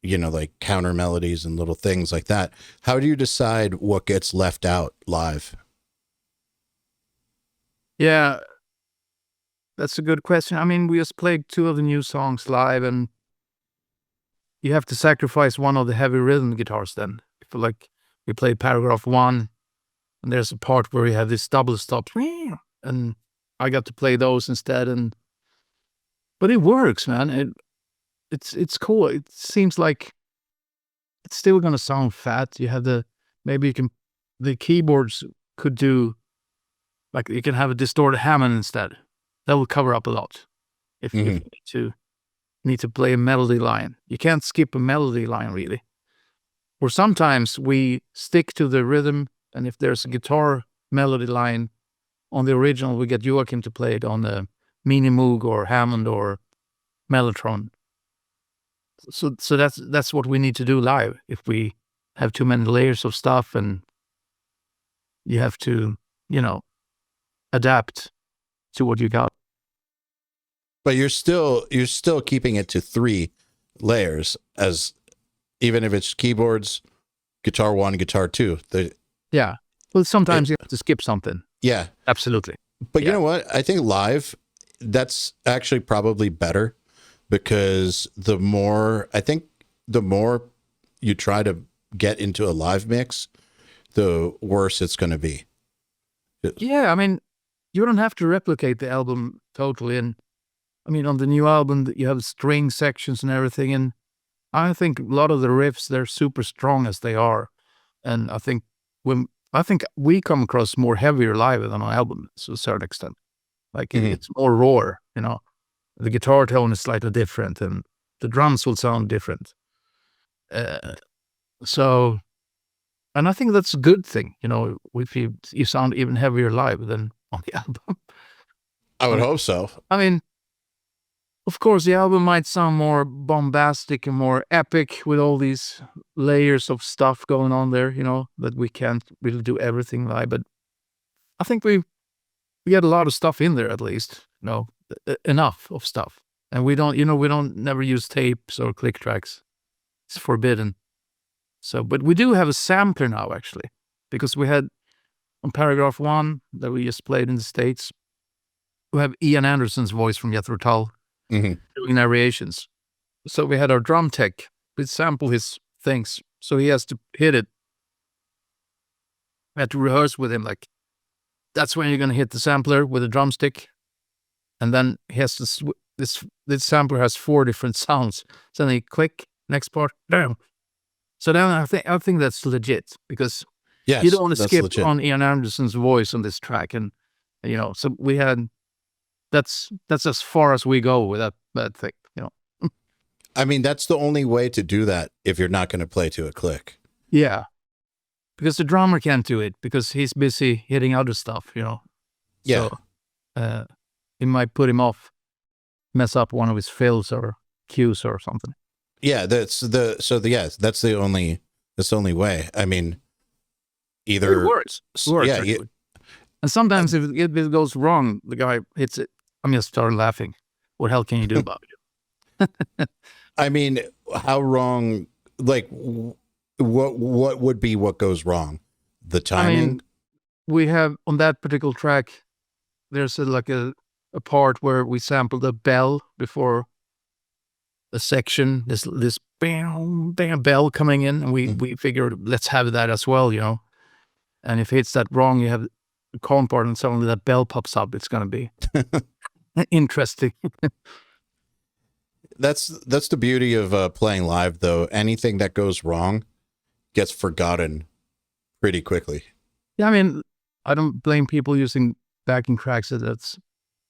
[SPEAKER 1] like counter melodies and little things like that. How do you decide what gets left out live?
[SPEAKER 2] Yeah, that's a good question. I mean, we just played 2 of the new songs live, and you have to sacrifice one of the heavy rhythm guitars then. If like we played paragraph 1, and there's a part where we have this double stop, and I got to play those instead. But it works, man. It's cool. It seems like it's still gonna sound fat. You have the keyboards could do, like you can have a distorted Hammond instead. That will cover up a lot. If you need to play a melody line, you can't skip a melody line really. Or sometimes we stick to the rhythm, and if there's a guitar melody line on the original, we get Joachim to play it on the Mini Moog or Hammond or Mellotron. So that's what we need to do live. If we have too many layers of stuff, and you have to, adapt to what you got.
[SPEAKER 1] But you're still keeping it to 3 layers, as even if it's keyboards, guitar 1, guitar 2.
[SPEAKER 2] Yeah. Well, sometimes you have to skip something.
[SPEAKER 1] Yeah,
[SPEAKER 2] absolutely.
[SPEAKER 1] But you know what? I think live, that's actually probably better, because the more you try to get into a live mix, the worse it's going to be.
[SPEAKER 2] Yeah, I mean, you don't have to replicate the album totally. And I mean, on the new album, you have string sections and everything. And I think a lot of the riffs, they're super strong as they are. And I think we come across more heavier live than on album to a certain extent. Like it's more raw, you know. The guitar tone is slightly different, and the drums will sound different. So, and I think that's a good thing, you know, if you sound even heavier live than on the album.
[SPEAKER 1] I would hope so.
[SPEAKER 2] I mean, of course, the album might sound more bombastic and more epic with all these layers of stuff going on there, you know, that we can't really do everything live. But I think we get a lot of stuff in there, at least, you know, enough of stuff. And we don't never use tapes or click tracks. It's forbidden. So, but we do have a sampler now, actually, because we had on paragraph 1 that we just played in the States, we have Ian Anderson's voice from Jethro Tull doing narrations. So we had our drum tech, we sample his things. So he has to hit it. We had to rehearse with him, like, that's when you're going to hit the sampler with a drumstick. And then he has to, this sampler has 4 different sounds. So then he click, next part, down. So then I think that's legit, because you don't want to skip legit on Ian Anderson's voice on this track. And, you know, so we had, that's as far as we go with that thing, you know.
[SPEAKER 1] I mean, that's the only way to do that if you're not going to play to a click.
[SPEAKER 2] Yeah. Because the drummer can't do it because he's busy hitting other stuff, you know.
[SPEAKER 1] Yeah.
[SPEAKER 2] So, it might put him off, mess up one of his fills or cues or something.
[SPEAKER 1] Yeah, that's the only way. I mean, either
[SPEAKER 2] it works. Yeah, and sometimes if it goes wrong, the guy hits it. I'm just start laughing. What the hell can you do about it?
[SPEAKER 1] I mean, how wrong? Like, what would be what goes wrong? The timing. I mean,
[SPEAKER 2] we have on that particular track. There's a part where we sampled a bell before a section. This bam bell coming in, and we figured let's have that as well, you know. And if it's that wrong, you have a calm part, and suddenly that bell pops up. It's gonna be interesting.
[SPEAKER 1] That's the beauty of playing live, though. Anything that goes wrong gets forgotten pretty quickly.
[SPEAKER 2] Yeah, I mean, I don't blame people using backing tracks. That's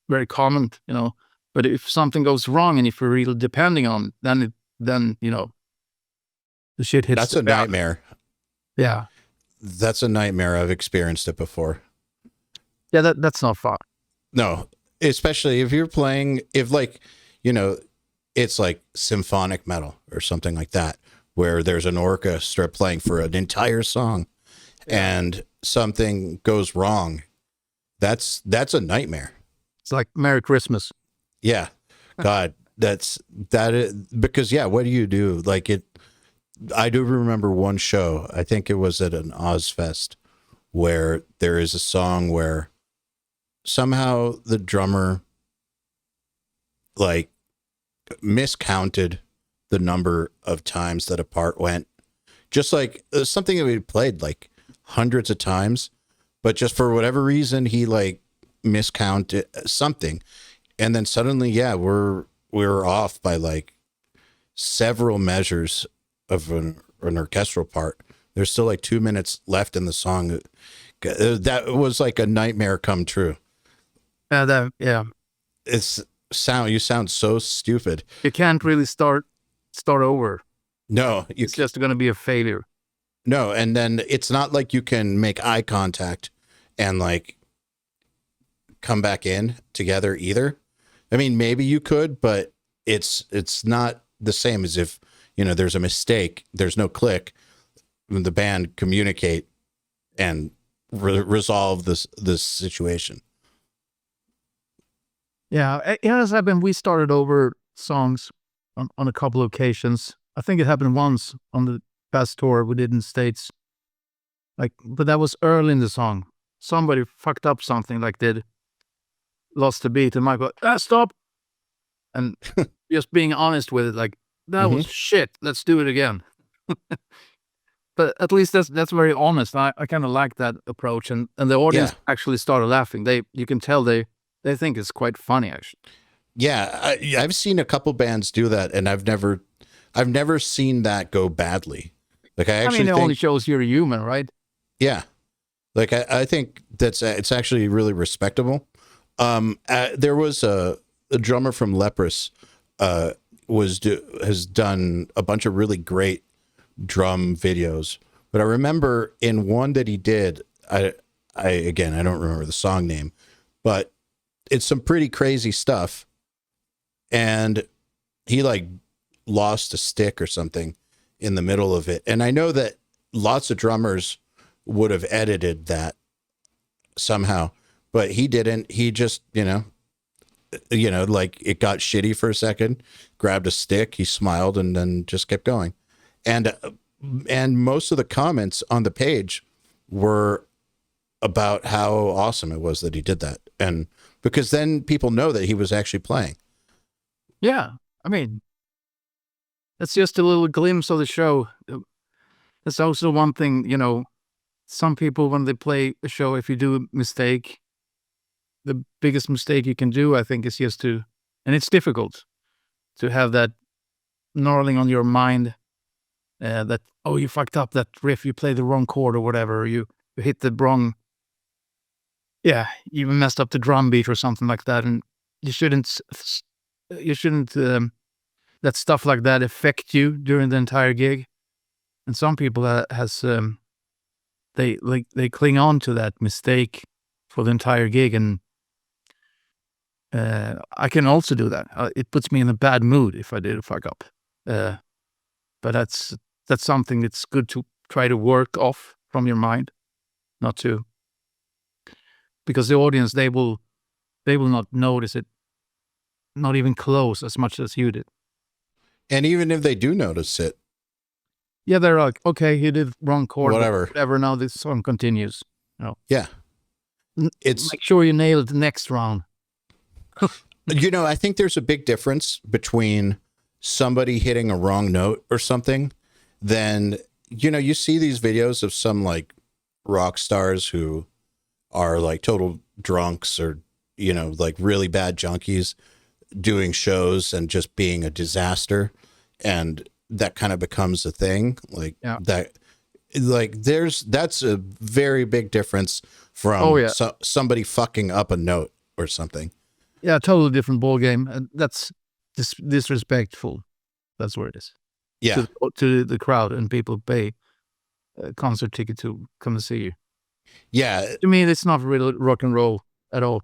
[SPEAKER 2] very common, you know. But if something goes wrong, and if you're really depending on it, then you know, the shit hits.
[SPEAKER 1] That's a nightmare.
[SPEAKER 2] Yeah,
[SPEAKER 1] that's a nightmare. I've experienced it before.
[SPEAKER 2] Yeah, that's not fun.
[SPEAKER 1] No, especially if you're playing, if like, you know, it's like symphonic metal or something like that, where there's an orchestra playing for an entire song, and something goes wrong. That's a nightmare.
[SPEAKER 2] It's like Merry Christmas.
[SPEAKER 1] Yeah, God, because what do you do? Like I do remember one show. I think it was at an Ozfest, where there is a song where somehow the drummer like miscounted the number of times that a part went, just like something that we played like hundreds of times, but just for whatever reason he like miscounted something, and then suddenly we're off by like several measures of an orchestral part. There's still like 2 minutes left in the song. That was like a nightmare come true. It's you sound so stupid.
[SPEAKER 2] You can't really start over.
[SPEAKER 1] No,
[SPEAKER 2] it's just going to be a failure.
[SPEAKER 1] No, and then it's not like you can make eye contact and like come back in together either. I mean, maybe you could, but it's not the same as if, you know, there's a mistake, there's no click, when the band communicate and resolve this situation.
[SPEAKER 2] Yeah, it has happened. We started over songs on a couple of occasions. I think it happened once on the past tour we did in the States. Like, but that was early in the song. Somebody fucked up something, like lost the beat, and Mike go, stop. And just being honest with it, like, that was shit. Let's do it again. But at least that's very honest. I kind of like that approach, and the audience actually started laughing. You can tell they think it's quite funny, actually.
[SPEAKER 1] Yeah, I've seen a couple bands do that, and I've never seen that go badly. Like I mean,
[SPEAKER 2] it only shows you're human, right?
[SPEAKER 1] Yeah, like I think it's actually really respectable. There was a drummer from Leprous has done a bunch of really great drum videos, but I remember in one that he did, I again, I don't remember the song name, but it's some pretty crazy stuff. And he like lost a stick or something in the middle of it. And I know that lots of drummers would have edited that somehow, but he didn't. He just, like it got shitty for a second, grabbed a stick, he smiled, and then just kept going. And most of the comments on the page were about how awesome it was that he did that. And because then people know that he was actually playing.
[SPEAKER 2] Yeah. I mean, that's just a little glimpse of the show. That's also one thing, some people, when they play a show, if you do a mistake, the biggest mistake you can do, I think, is just and it's difficult to have that gnarling on your mind, that, oh, you fucked up that riff, you played the wrong chord or whatever, you hit the wrong, you messed up the drum beat or something like that, and you shouldn't let stuff like that affect you during the entire gig. And some people they cling on to that mistake for the entire gig, and I can also do that. It puts me in a bad mood if I did a fuck up. But that's something that's good to try to work off from your mind, not to, because the audience, they will not notice it, not even close as much as you did.
[SPEAKER 1] And even if they do notice it,
[SPEAKER 2] they're like, okay, he did wrong chord,
[SPEAKER 1] whatever.
[SPEAKER 2] Now this song continues.
[SPEAKER 1] Yeah,
[SPEAKER 2] it's make sure you nail it the next round.
[SPEAKER 1] I think there's a big difference between somebody hitting a wrong note or something. Then you see these videos of some like rock stars who are like total drunks or like really bad junkies doing shows and just being a disaster, and that kind of becomes a thing that. Like that's a very big difference from somebody fucking up a note or something.
[SPEAKER 2] Yeah, totally different ball game, and that's disrespectful. That's where it is.
[SPEAKER 1] Yeah,
[SPEAKER 2] to the crowd, and people pay a concert ticket to come and see you.
[SPEAKER 1] Yeah,
[SPEAKER 2] to me, it's not real rock and roll at all.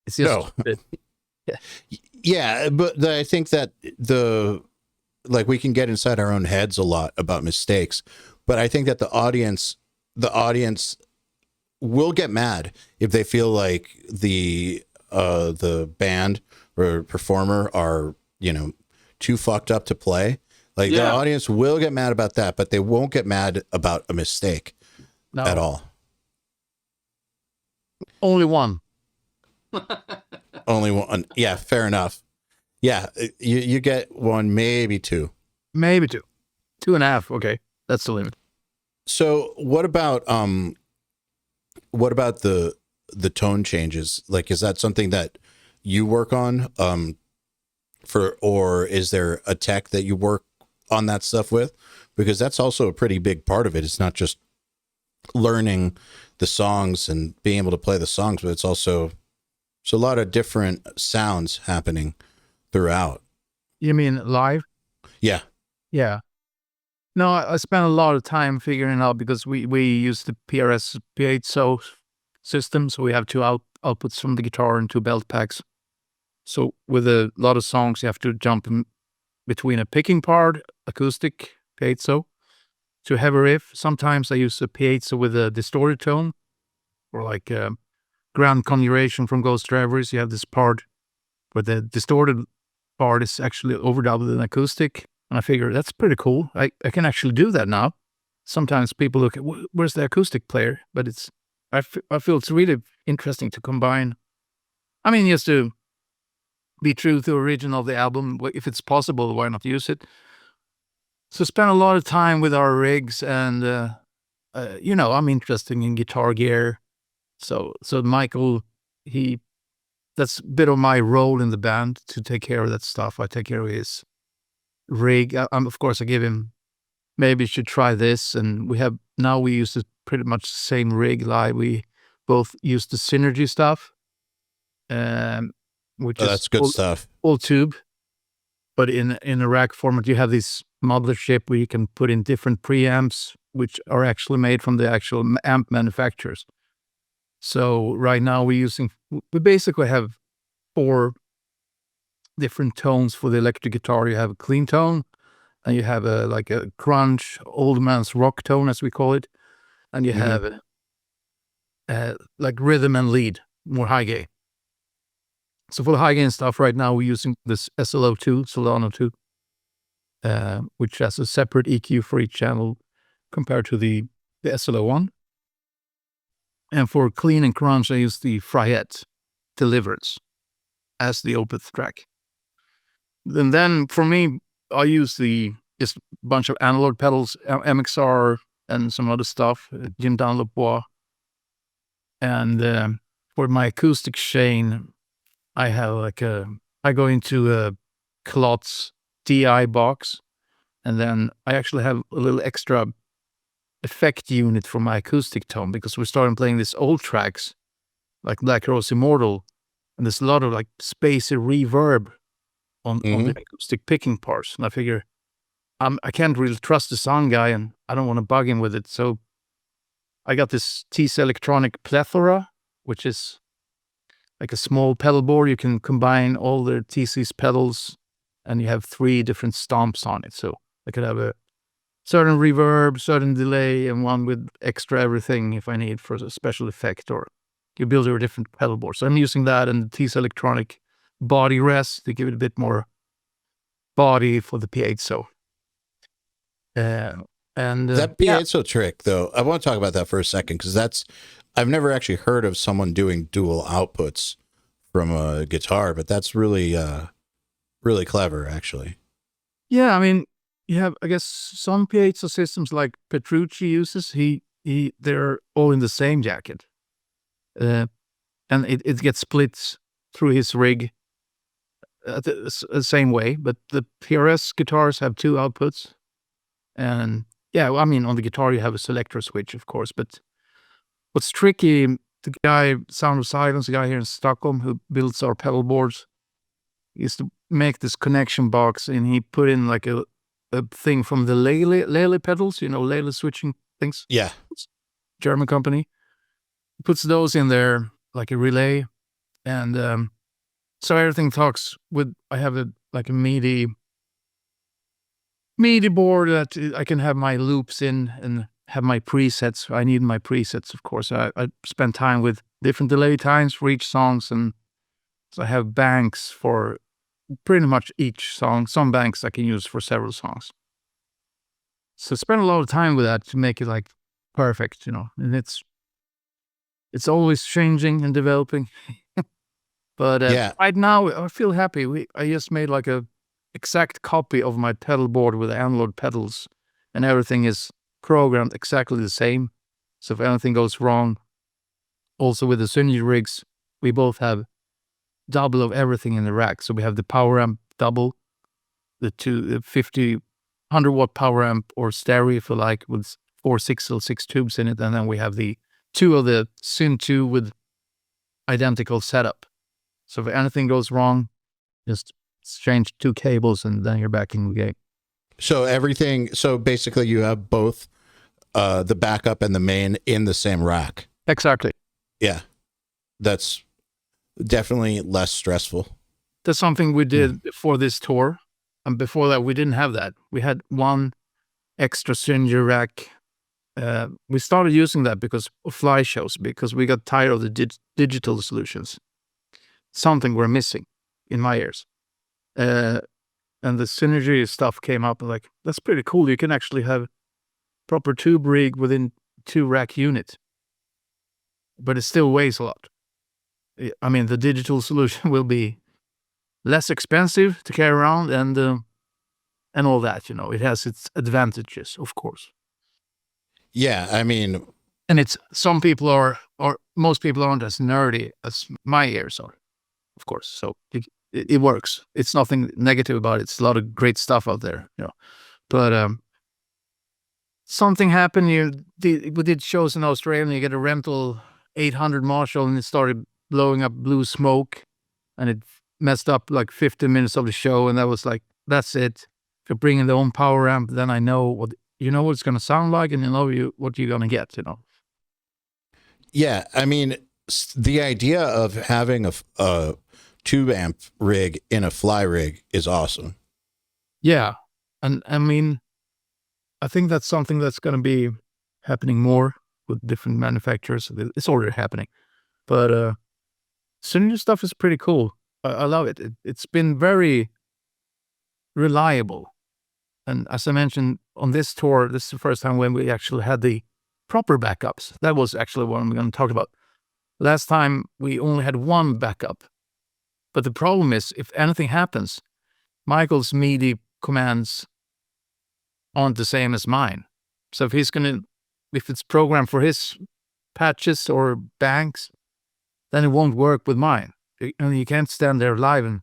[SPEAKER 2] It's just
[SPEAKER 1] yeah, but I think that we can get inside our own heads a lot about mistakes, but I think that the audience will get mad if they feel like the band or performer are, too fucked up to play. Like the audience will get mad about that, but they won't get mad about a mistake at all.
[SPEAKER 2] Only one.
[SPEAKER 1] Only one. Yeah, fair enough. Yeah, you get one, maybe two.
[SPEAKER 2] Maybe two. 2.5. Okay, that's the limit. So
[SPEAKER 1] what about the tone changes? Like, is that something that you work on or is there a tech that you work on that stuff with? Because that's also a pretty big part of it. It's not just learning the songs and being able to play the songs, but it's a lot of different sounds happening throughout.
[SPEAKER 2] You mean live?
[SPEAKER 1] Yeah.
[SPEAKER 2] Yeah. No, I spent a lot of time figuring out, because we use the PRS piezo system, so we have two outputs from the guitar and two belt packs. So with a lot of songs, you have to jump in between a picking part, acoustic piezo, to heavy riff. Sometimes I use a piezo with a distorted tone, or like Grand Conjuration from Ghost Drivers. You have this part where the distorted part is actually overdubbed with an acoustic. And I figure that's pretty cool. I can actually do that now. Sometimes people look at, where's the acoustic player? But I feel it's really interesting to combine. I mean, just to be true to the original of the album. If it's possible, why not use it? So spend a lot of time with our rigs, and I'm interested in guitar gear. So Michael, that's a bit of my role in the band, to take care of that stuff. I take care of his rig. Of course, I give him, maybe you should try this. And we use pretty much the same rig live. We both use the Synergy stuff. which
[SPEAKER 1] that's good stuff.
[SPEAKER 2] All tube, but in a rack format. You have this mothership where you can put in different preamps, which are actually made from the actual amp manufacturers. So right now we basically have 4 different tones for the electric guitar. You have a clean tone, and you have a grunge, old man's rock tone, as we call it, and you have like rhythm and lead, more high gain. So for the high gain stuff right now, we're using this SLO2, Solano 2, which has a separate EQ for each channel compared to the SLO1. And for clean and crunch, I use the Fryette Deliverance as the Opeth track. And then for me, I use just a bunch of analog pedals, MXR, and some other stuff, Jim Dunlop. And for my acoustic chain, I have I go into a Klotz DI box, and then I actually have a little extra effect unit for my acoustic tone, because we're starting playing these old tracks like Black Rose Immortal, and there's a lot of spacey reverb on the acoustic picking parts. And I figure I can't really trust the sound guy, and I don't want to bug him with it. So I got this TC Electronic Plethora, which is like a small pedal board. You can combine all the TC's pedals, and you have 3 different stomps on it. So I could have a certain reverb, certain delay, and one with extra everything if I need for a special effect, or you build a different pedal board. So I'm using that and the TC Electronic body rest to give it a bit more body for the piezo.
[SPEAKER 1] That piezo trick, though, I want to talk about that for a second, because I've never actually heard of someone doing dual outputs from a guitar, but that's really, really clever, actually.
[SPEAKER 2] Yeah, I mean, you have, I guess, some piezo systems like Petrucci uses. They're all in the same jacket, and it gets split through his rig the same way. But the PRS guitars have 2 outputs, and yeah, I mean, on the guitar you have a selector switch, of course. But what's tricky, the guy, Sound of Silence, the guy here in Stockholm who builds our pedal boards, is to make this connection box, and he put in like a thing from the Lele pedals, Lele switching things.
[SPEAKER 1] Yeah.
[SPEAKER 2] German company. He puts those in there like a relay, and so everything talks with, I have a MIDI board that I can have my loops in and have my presets. I need my presets, of course. I spend time with different delay times for each songs, and so I have banks for pretty much each song. Some banks I can use for several songs. So spend a lot of time with that to make it perfect, and it's always changing and developing. But right now I feel happy. I just made a exact copy of my pedal board with analog pedals, and everything is programmed exactly the same. So if anything goes wrong, also with the Synergy rigs, we both have double of everything in the rack. So we have the power amp double, the 100 watt power amp or stereo, if you like, with 4 6L6 tubes in it, and then we have the 2 of the Syn 2 with identical setup. So if anything goes wrong, just change 2 cables, and then you're back in the game.
[SPEAKER 1] So basically you have both the backup and the main in the same rack.
[SPEAKER 2] Exactly.
[SPEAKER 1] Yeah. That's definitely less stressful.
[SPEAKER 2] That's something we did for this tour. And before that, we didn't have that. We had 1 extra Synergy rack. We started using that because of fly shows, because we got tired of the digital solutions. Something we're missing in my ears. And the Synergy stuff came up, and that's pretty cool. You can actually have proper tube rig within 2 rack unit, but it still weighs a lot. I mean, the digital solution will be less expensive to carry around, and all that, it has its advantages, of course.
[SPEAKER 1] Yeah, I mean,
[SPEAKER 2] and it's, some people are, or most people aren't as nerdy as my ears are, of course. So it works. It's nothing negative about it. It's a lot of great stuff out there, But something happened. We did shows in Australia, and you get a rental 800 Marshall, and it started blowing up blue smoke, and it messed up like 15 minutes of the show, and that was like, that's it. If you're bringing the own power amp, then I know what it's going to sound like, and what you're going to get,
[SPEAKER 1] Yeah, I mean, the idea of having a tube amp rig in a fly rig is awesome.
[SPEAKER 2] Yeah, and I mean, I think that's something that's going to be happening more with different manufacturers. It's already happening, but Synergy stuff is pretty cool. I love it. It's been very reliable, and as I mentioned on this tour, this is the first time when we actually had the proper backups. That was actually what I'm going to talk about. Last time we only had one backup, but the problem is if anything happens, Michael's MIDI commands aren't the same as mine. So if it's programmed for his patches or banks, then it won't work with mine. And you can't stand there live and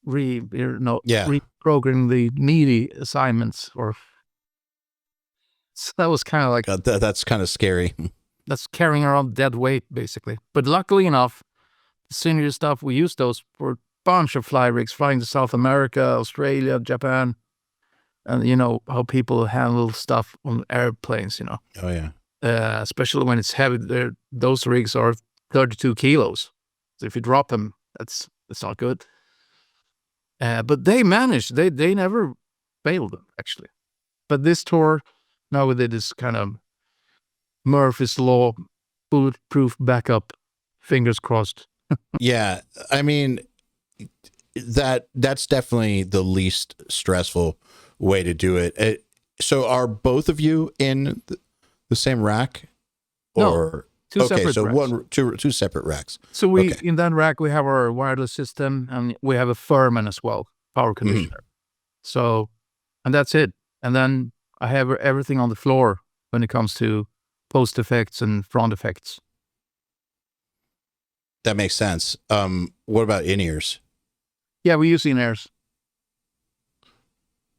[SPEAKER 2] reprogram the MIDI assignments. So that was kind of like
[SPEAKER 1] that's kind of scary.
[SPEAKER 2] That's carrying around dead weight, basically. But luckily enough, the Synergy stuff, we use those for a bunch of fly rigs, flying to South America, Australia, Japan, and how people handle stuff on airplanes.
[SPEAKER 1] Oh yeah.
[SPEAKER 2] Especially when it's heavy. Those rigs are 32 kilos. So if you drop them, that's not good. But they managed. They never failed, actually. But this tour, now we did this kind of Murphy's Law, bulletproof backup, fingers crossed.
[SPEAKER 1] Yeah, I mean, that's definitely the least stressful way to do it. So are both of you in the same rack? Or
[SPEAKER 2] no, two separate racks.
[SPEAKER 1] Two separate racks.
[SPEAKER 2] So in that rack we have our wireless system, and we have a Furman as well, power conditioner. Mm-hmm. So, and that's it. And then I have everything on the floor when it comes to post effects and front effects.
[SPEAKER 1] That makes sense. What about in-ears?
[SPEAKER 2] Yeah, we use in-ears.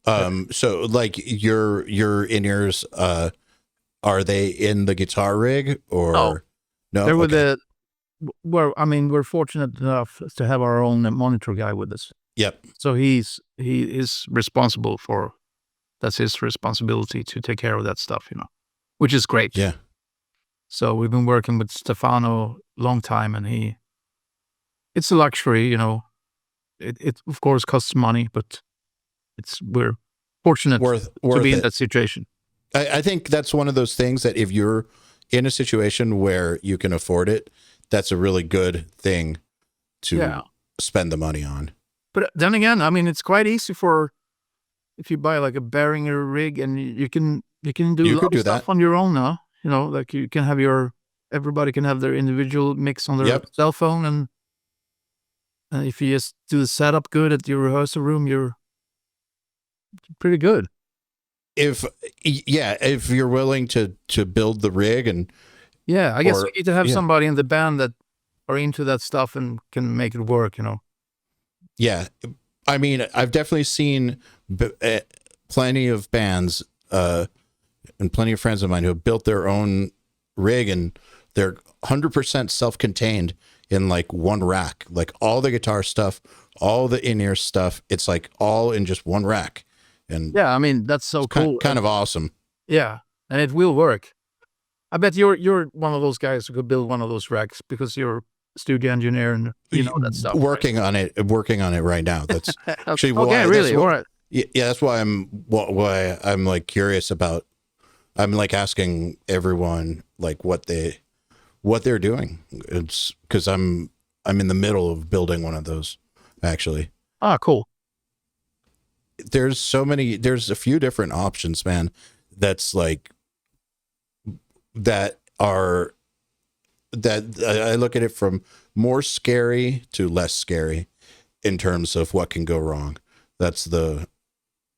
[SPEAKER 1] So like your in-ears, are they in the guitar rig or no?
[SPEAKER 2] They're with we're fortunate enough to have our own monitor guy with us.
[SPEAKER 1] Yep.
[SPEAKER 2] So he is responsible that's his responsibility to take care of that stuff, which is great.
[SPEAKER 1] Yeah. So
[SPEAKER 2] we've been working with Stefano a long time, and it's a luxury, it of course costs money, but we're fortunate to be in that situation.
[SPEAKER 1] I think that's one of those things that if you're in a situation where you can afford it, that's a really good thing to spend the money on.
[SPEAKER 2] But then again, I mean, it's quite easy if you buy like a Behringer rig, and you can do a lot of stuff on your own now. Like you can have everybody can have their individual mix on their cell phone, and if you just do the setup good at your rehearsal room, you're pretty good.
[SPEAKER 1] If you're willing to build the rig
[SPEAKER 2] I guess we need to have somebody in the band that are into that stuff and can make it work,
[SPEAKER 1] Yeah, I mean, I've definitely seen plenty of bands and plenty of friends of mine who have built their own rig, and they're 100% self-contained in like one rack, like all the guitar stuff, all the in-ear stuff. It's like all in just one rack. And
[SPEAKER 2] yeah, I mean, that's so cool.
[SPEAKER 1] Kind of awesome.
[SPEAKER 2] Yeah, and it will work. I bet you're one of those guys who could build one of those racks because you're a studio engineer and you know that stuff.
[SPEAKER 1] Working on it right now. That's actually
[SPEAKER 2] okay, really? All right.
[SPEAKER 1] Yeah, that's why I'm like curious about. I'm like asking everyone like what they're doing. It's because I'm in the middle of building one of those, actually.
[SPEAKER 2] Ah, cool.
[SPEAKER 1] There's a few different options, man. That's like that I look at it from more scary to less scary in terms of what can go wrong.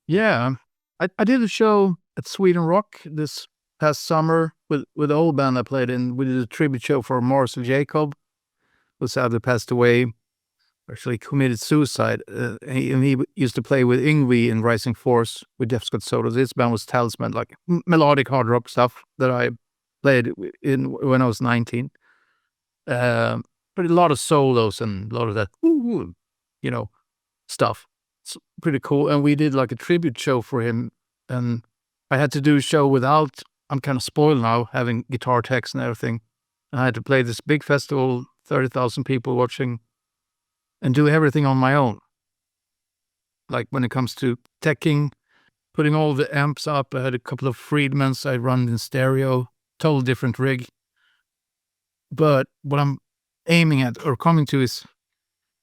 [SPEAKER 2] Yeah. I did a show at Sweden Rock this past summer with the old band I played in. We did a tribute show for Morrissey Jacob, who sadly passed away, actually committed suicide. He used to play with Yngwie in Rising Force with Jeff Scott Soto. This band was Talisman, like melodic hard rock stuff that I played in when I was 19. but a lot of solos and a lot of that, stuff. It's pretty cool. And we did like a tribute show for him, and I had to do a show without. I'm kind of spoiled now, having guitar techs and everything. And I had to play this big festival, 30,000 people watching, and do everything on my own. Like when it comes to teching, putting all the amps up. I had a couple of Friedmans I run in stereo, total different rig. But what I'm aiming at or coming to is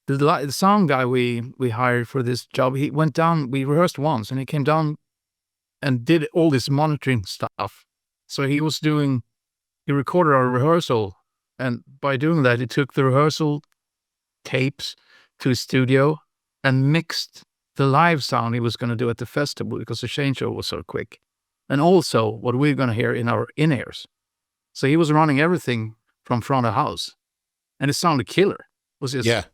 [SPEAKER 2] the sound guy we hired for this job. He went down, we rehearsed once, and he came down and did all this monitoring stuff. So he recorded our rehearsal, and by doing that, he took the rehearsal tapes to his studio and mixed the live sound he was going to do at the festival because the changeover was so quick. And also what we're going to hear in our in-ears. So he was running everything from front of house, and it sounded killer. It was just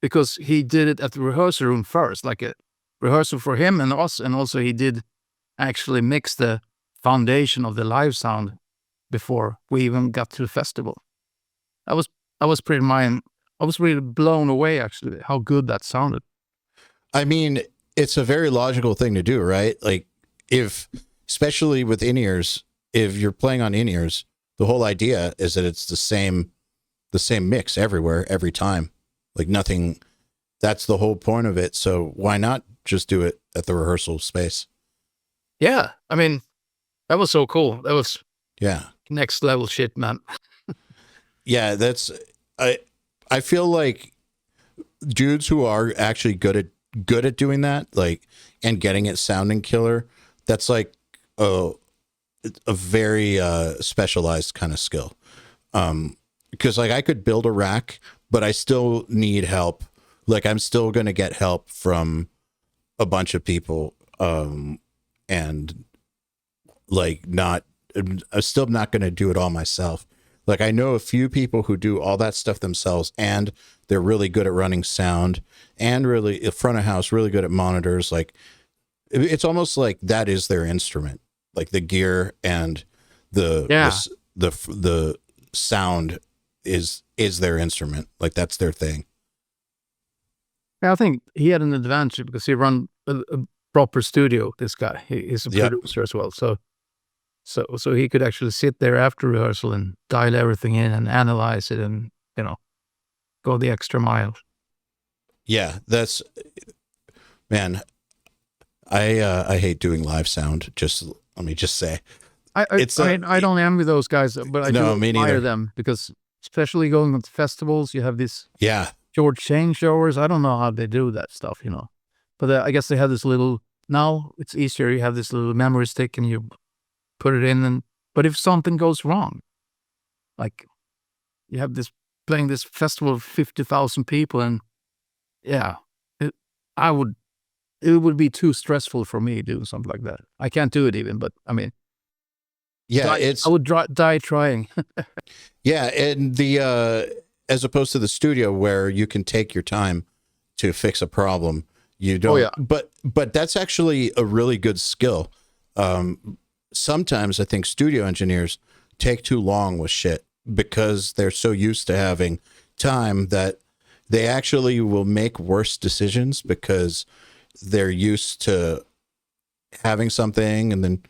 [SPEAKER 2] because he did it at the rehearsal room first, like a rehearsal for him and us, and also he did actually mix the foundation of the live sound before we even got to the festival. I was really blown away, actually, how good that sounded.
[SPEAKER 1] I mean, it's a very logical thing to do, right? Like, especially with in-ears, if you're playing on in-ears, the whole idea is that it's the same mix everywhere, every time. Like nothing, that's the whole point of it. So why not just do it at the rehearsal space?
[SPEAKER 2] Yeah. I mean, that was so cool. That was next level shit, man.
[SPEAKER 1] Yeah, I feel like dudes who are actually good at doing that, like, and getting it sounding killer, that's like a very specialized kind of skill. Because like I could build a rack, but I still need help. Like I'm still going to get help from a bunch of people, and like I'm still not going to do it all myself. Like I know a few people who do all that stuff themselves, and they're really good at running sound and really front of house, really good at monitors. Like it's almost like that is their instrument, like the gear and the sound is their instrument. Like that's their thing.
[SPEAKER 2] I think he had an advantage because he run a proper studio. This guy, he's a producer as well. So he could actually sit there after rehearsal and dial everything in and analyze it and, go the extra mile. Yeah,
[SPEAKER 1] that's, man, I hate doing live sound. Let me just say.
[SPEAKER 2] I don't envy those guys, but I do admire them because especially going to festivals, you have this short changeovers. I don't know how they do that stuff, But I guess they have this little, now it's easier. You have this little memory stick and you put it in, but if something goes wrong, like you have playing this festival of 50,000 people, and it would be too stressful for me doing something like that. I can't do it even, but I mean, I would die trying.
[SPEAKER 1] Yeah, and as opposed to the studio where you can take your time to fix a problem, you don't. Oh, yeah. But that's actually a really good skill. Sometimes I think studio engineers take too long with shit because they're so used to having time that they actually will make worse decisions because they're used to having something and then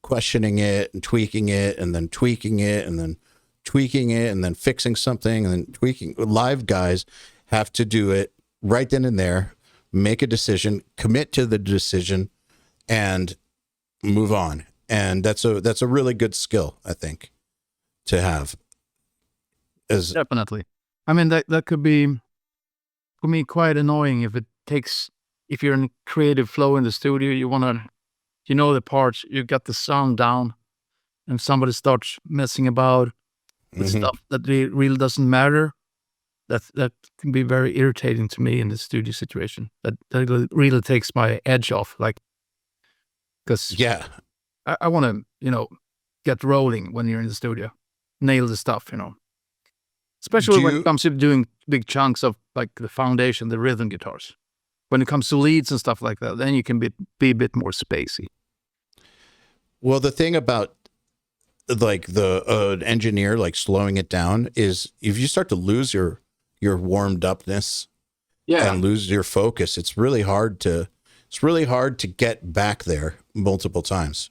[SPEAKER 1] questioning it and tweaking it and then tweaking it and then tweaking it and then fixing something and then tweaking. Live guys have to do it right then and there, make a decision, commit to the decision, and move on. And that's a really good skill, I think, to have.
[SPEAKER 2] Definitely. I mean, that could be, for me, quite annoying if you're in creative flow in the studio, you want to, the parts, you got the sound down, and somebody starts messing about with stuff that really doesn't matter. That can be very irritating to me in the studio situation. That really takes my edge off, like, because I want to, get rolling when you're in the studio, nail the stuff, especially when it comes to doing big chunks of like the foundation, the rhythm guitars. When it comes to leads and stuff like that, then you can be a bit more spacey.
[SPEAKER 1] Well, the thing about like the engineer, like slowing it down, is if you start to lose your warmed upness and lose your focus, it's really hard to get back there multiple times.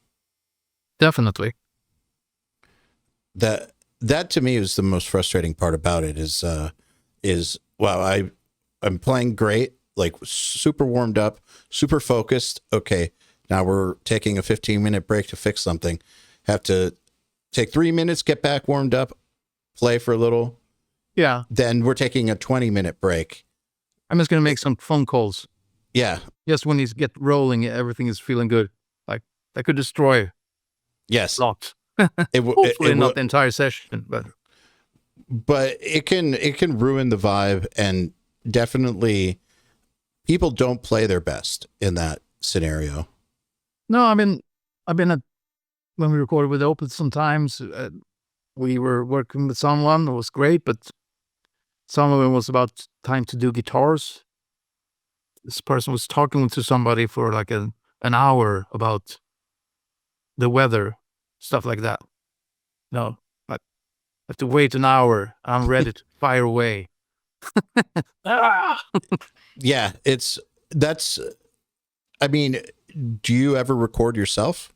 [SPEAKER 2] Definitely.
[SPEAKER 1] That to me is the most frustrating part about it is wow, I'm playing great, like super warmed up, super focused. Okay, now we're taking a 15-minute break to fix something. Have to take 3 minutes, get back warmed up, play for a little.
[SPEAKER 2] Yeah.
[SPEAKER 1] Then we're taking a 20-minute break.
[SPEAKER 2] I'm just going to make some phone calls.
[SPEAKER 1] Yeah.
[SPEAKER 2] Just when these get rolling, everything is feeling good. Like that could destroy.
[SPEAKER 1] Yes.
[SPEAKER 2] Lots.
[SPEAKER 1] Hopefully
[SPEAKER 2] not the entire session,
[SPEAKER 1] but it can ruin the vibe, and definitely people don't play their best in that scenario.
[SPEAKER 2] No, I mean, I've been at, when we recorded with Opeth sometimes, we were working with someone. It was great, but some of it was about time to do guitars. This person was talking to somebody for like an hour about the weather, stuff like that. No, I have to wait an hour. I'm ready to fire away.
[SPEAKER 1] Yeah, I mean, do you ever record yourself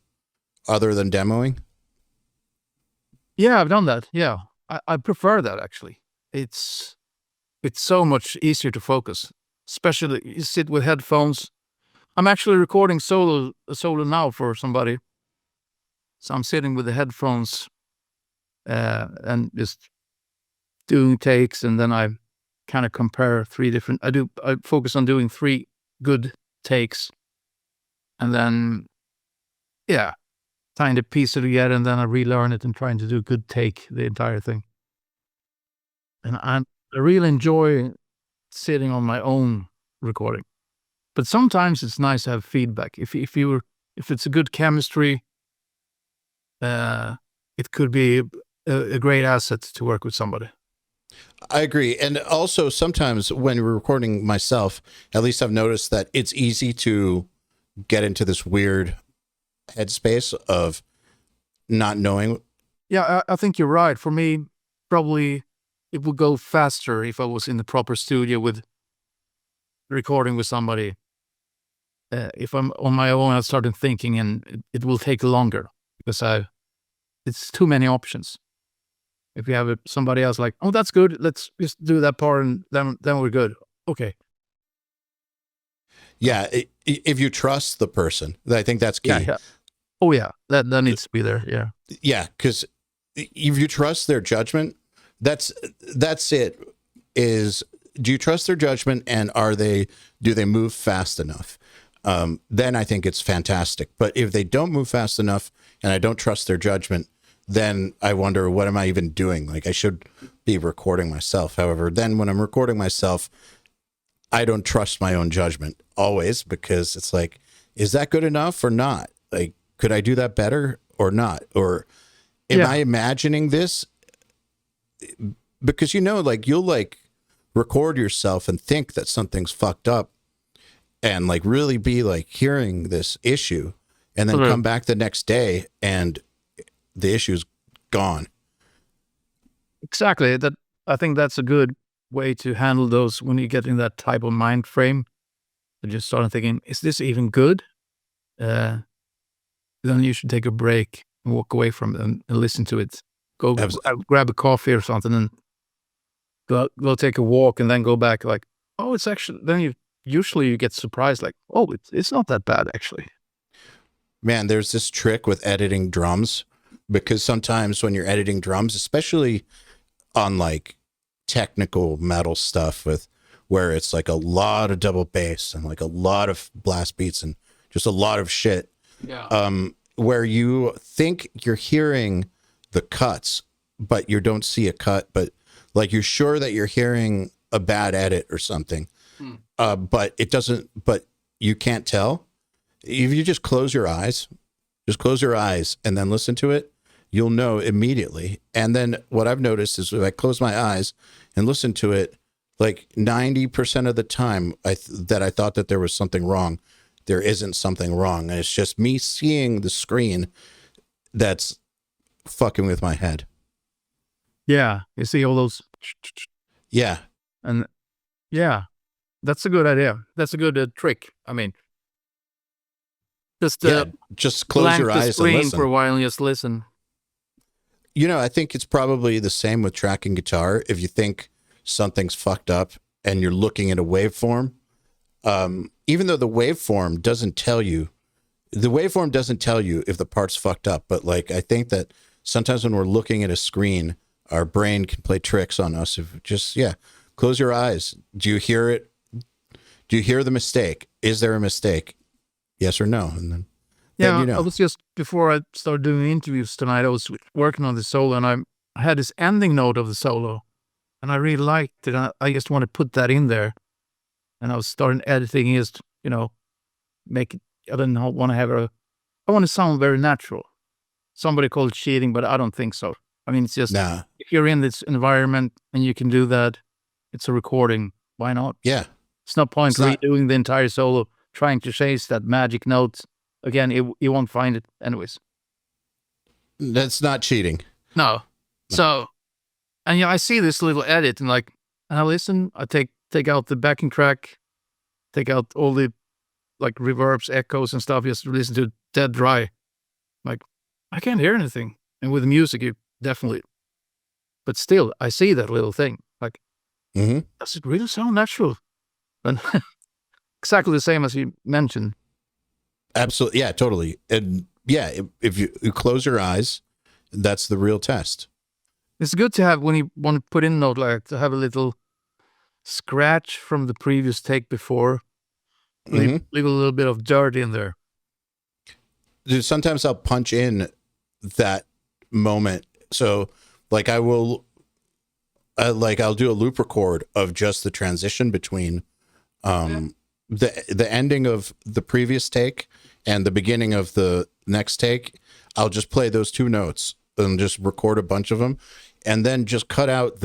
[SPEAKER 1] other than demoing?
[SPEAKER 2] Yeah, I've done that. Yeah, I prefer that actually. It's so much easier to focus, especially you sit with headphones. I'm actually recording a solo now for somebody. So I'm sitting with the headphones and just doing takes, and then I kind of compare I focus on doing 3 good takes, and then trying to piece it together, and then I relearn it and trying to do a good take, the entire thing. And I really enjoy sitting on my own recording. But sometimes it's nice to have feedback. If it's a good chemistry, it could be a great asset to work with somebody.
[SPEAKER 1] I agree. And also sometimes when we're recording myself, at least I've noticed that it's easy to get into this weird headspace of not knowing.
[SPEAKER 2] Yeah, I think you're right. For me, probably it would go faster if I was in the proper studio with recording with somebody. If I'm on my own, I started thinking, and it will take longer because it's too many options. If you have somebody else like, oh, that's good, let's just do that part, and then we're good. Okay.
[SPEAKER 1] Yeah, if you trust the person, I think that's key.
[SPEAKER 2] Yeah. Oh yeah, that needs to be there. Yeah.
[SPEAKER 1] Yeah, because if you trust their judgment, that's it. Do you trust their judgment, and do they move fast enough? Then I think it's fantastic. But if they don't move fast enough, and I don't trust their judgment, then I wonder, what am I even doing? Like, I should be recording myself. However, then when I'm recording myself, I don't trust my own judgment always, because it's like, is that good enough or not? Like, could I do that better or not? Or am I imagining this? Because, like, you'll like record yourself and think that something's fucked up and like really be like hearing this issue, and then come back the next day and the issue's gone.
[SPEAKER 2] Exactly. I think that's a good way to handle those when you get in that type of mind frame. And just start thinking, is this even good? Then you should take a break and walk away from it and listen to it. Go grab a coffee or something, and go take a walk, and then go back like, oh, it's actually, then usually you get surprised like, oh, it's not that bad actually.
[SPEAKER 1] Man, there's this trick with editing drums, because sometimes when you're editing drums, especially on like technical metal stuff where it's like a lot of double bass and like a lot of blast beats and just a lot of shit, where you think you're hearing the cuts, but you don't see a cut, but like you're sure that you're hearing a bad edit or something, but it doesn't, but you can't tell. If you just close your eyes and then listen to it, you'll know immediately. And then what I've noticed is if I close my eyes and listen to it, like 90% of the time that I thought that there was something wrong, there isn't something wrong. And it's just me seeing the screen that's fucking with my head.
[SPEAKER 2] Yeah, you see all those.
[SPEAKER 1] Yeah.
[SPEAKER 2] And yeah, that's a good idea. That's a good trick. I mean,
[SPEAKER 1] just close your eyes and listen
[SPEAKER 2] for a while and just listen.
[SPEAKER 1] You know, I think it's probably the same with tracking guitar. If you think something's fucked up and you're looking at a waveform, even though the waveform doesn't tell you if the part's fucked up. But like, I think that sometimes when we're looking at a screen, our brain can play tricks on us. If just, close your eyes. Do you hear it? Do you hear the mistake? Is there a mistake? Yes or no? And then you know.
[SPEAKER 2] I was just, before I started doing interviews tonight, I was working on the solo, and I had this ending note of the solo, and I really liked it. I just want to put that in there. And I was starting editing, just, make it, I didn't want to I want to sound very natural. Somebody called it cheating, but I don't think so. I mean, it's just, if you're in this environment and you can do that, it's a recording. Why not?
[SPEAKER 1] Yeah.
[SPEAKER 2] It's no point redoing the entire solo, trying to chase that magic note. Again, you won't find it anyways.
[SPEAKER 1] That's not cheating.
[SPEAKER 2] No. So, and I see this little edit and I listen, I take out the backing track, take out all the reverbs, echoes and stuff, just listen to it dead dry. Like, I can't hear anything. And with music, you definitely, but still, I see that little thing. Like, does it really sound natural? And exactly the same as you mentioned.
[SPEAKER 1] Absolutely. Yeah, totally. And if you close your eyes, that's the real test.
[SPEAKER 2] It's good to have, when you want to put in a note, to have a little scratch from the previous take before. Leave a little bit of dirt in there.
[SPEAKER 1] Dude, sometimes I'll punch in that moment. So I'll do a loop record of just the transition between the ending of the previous take and the beginning of the next take. I'll just play those two notes and just record a bunch of them, and then just cut out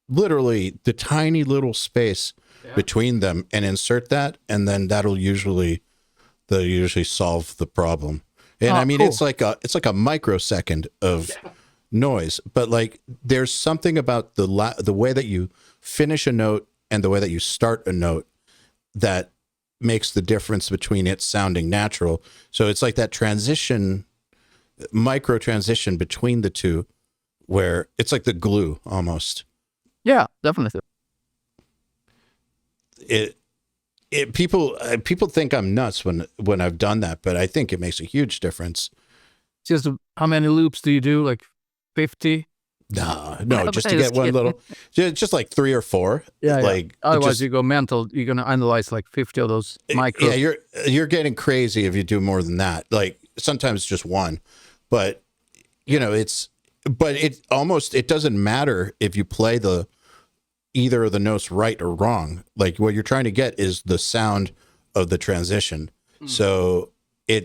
[SPEAKER 1] literally the tiny little space between them and insert that, and then they'll usually solve the problem. And I mean, cool. It's like a microsecond of noise, but there's something about the way that you finish a note and the way that you start a note that makes the difference between it sounding natural. So it's like that micro transition between the two, where it's like the glue almost.
[SPEAKER 2] Yeah, definitely.
[SPEAKER 1] People think I'm nuts when I've done that, but I think it makes a huge difference.
[SPEAKER 2] Just how many loops do you do? Like 50?
[SPEAKER 1] No, just to get one little, just like 3 or 4.
[SPEAKER 2] Yeah. Otherwise, you go mental. You're gonna analyze 50 of those micro.
[SPEAKER 1] Yeah, you're getting crazy if you do more than that. Sometimes just one, but it doesn't matter if you play either of the notes right or wrong. What you're trying to get is the sound of the transition. So you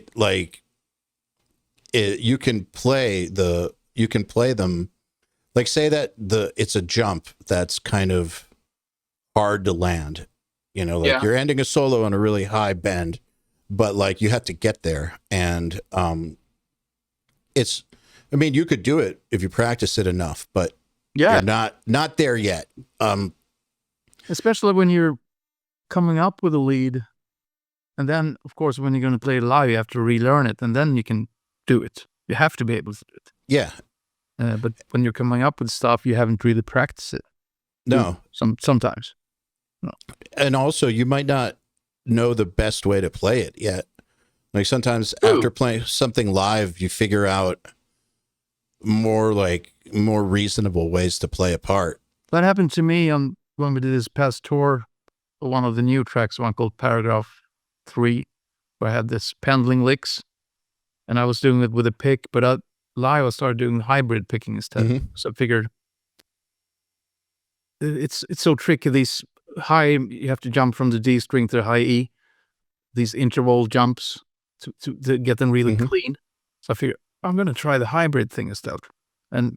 [SPEAKER 1] can play them. Say that it's a jump that's kind of hard to land, you're ending a solo on a really high bend, but you have to get there. And you could do it if you practice it enough, but you're not there yet.
[SPEAKER 2] Especially when you're coming up with a lead, and then of course when you're going to play it live, you have to relearn it, and then you can do it. You have to be able to do it.
[SPEAKER 1] Yeah.
[SPEAKER 2] But when you're coming up with stuff, you haven't really practiced it.
[SPEAKER 1] No.
[SPEAKER 2] Sometimes. No.
[SPEAKER 1] And also, you might not know the best way to play it yet. Sometimes after playing something live, you figure out more reasonable ways to play a part.
[SPEAKER 2] That happened to me when we did this past tour. One of the new tracks, one called Paragraph 3, where I had this pendling licks, and I was doing it with a pick, but live I started doing hybrid picking instead. So I figured it's so tricky. These high, you have to jump from the D string to the high E, these interval jumps to get them really clean. So I figured I'm going to try the hybrid thing instead, and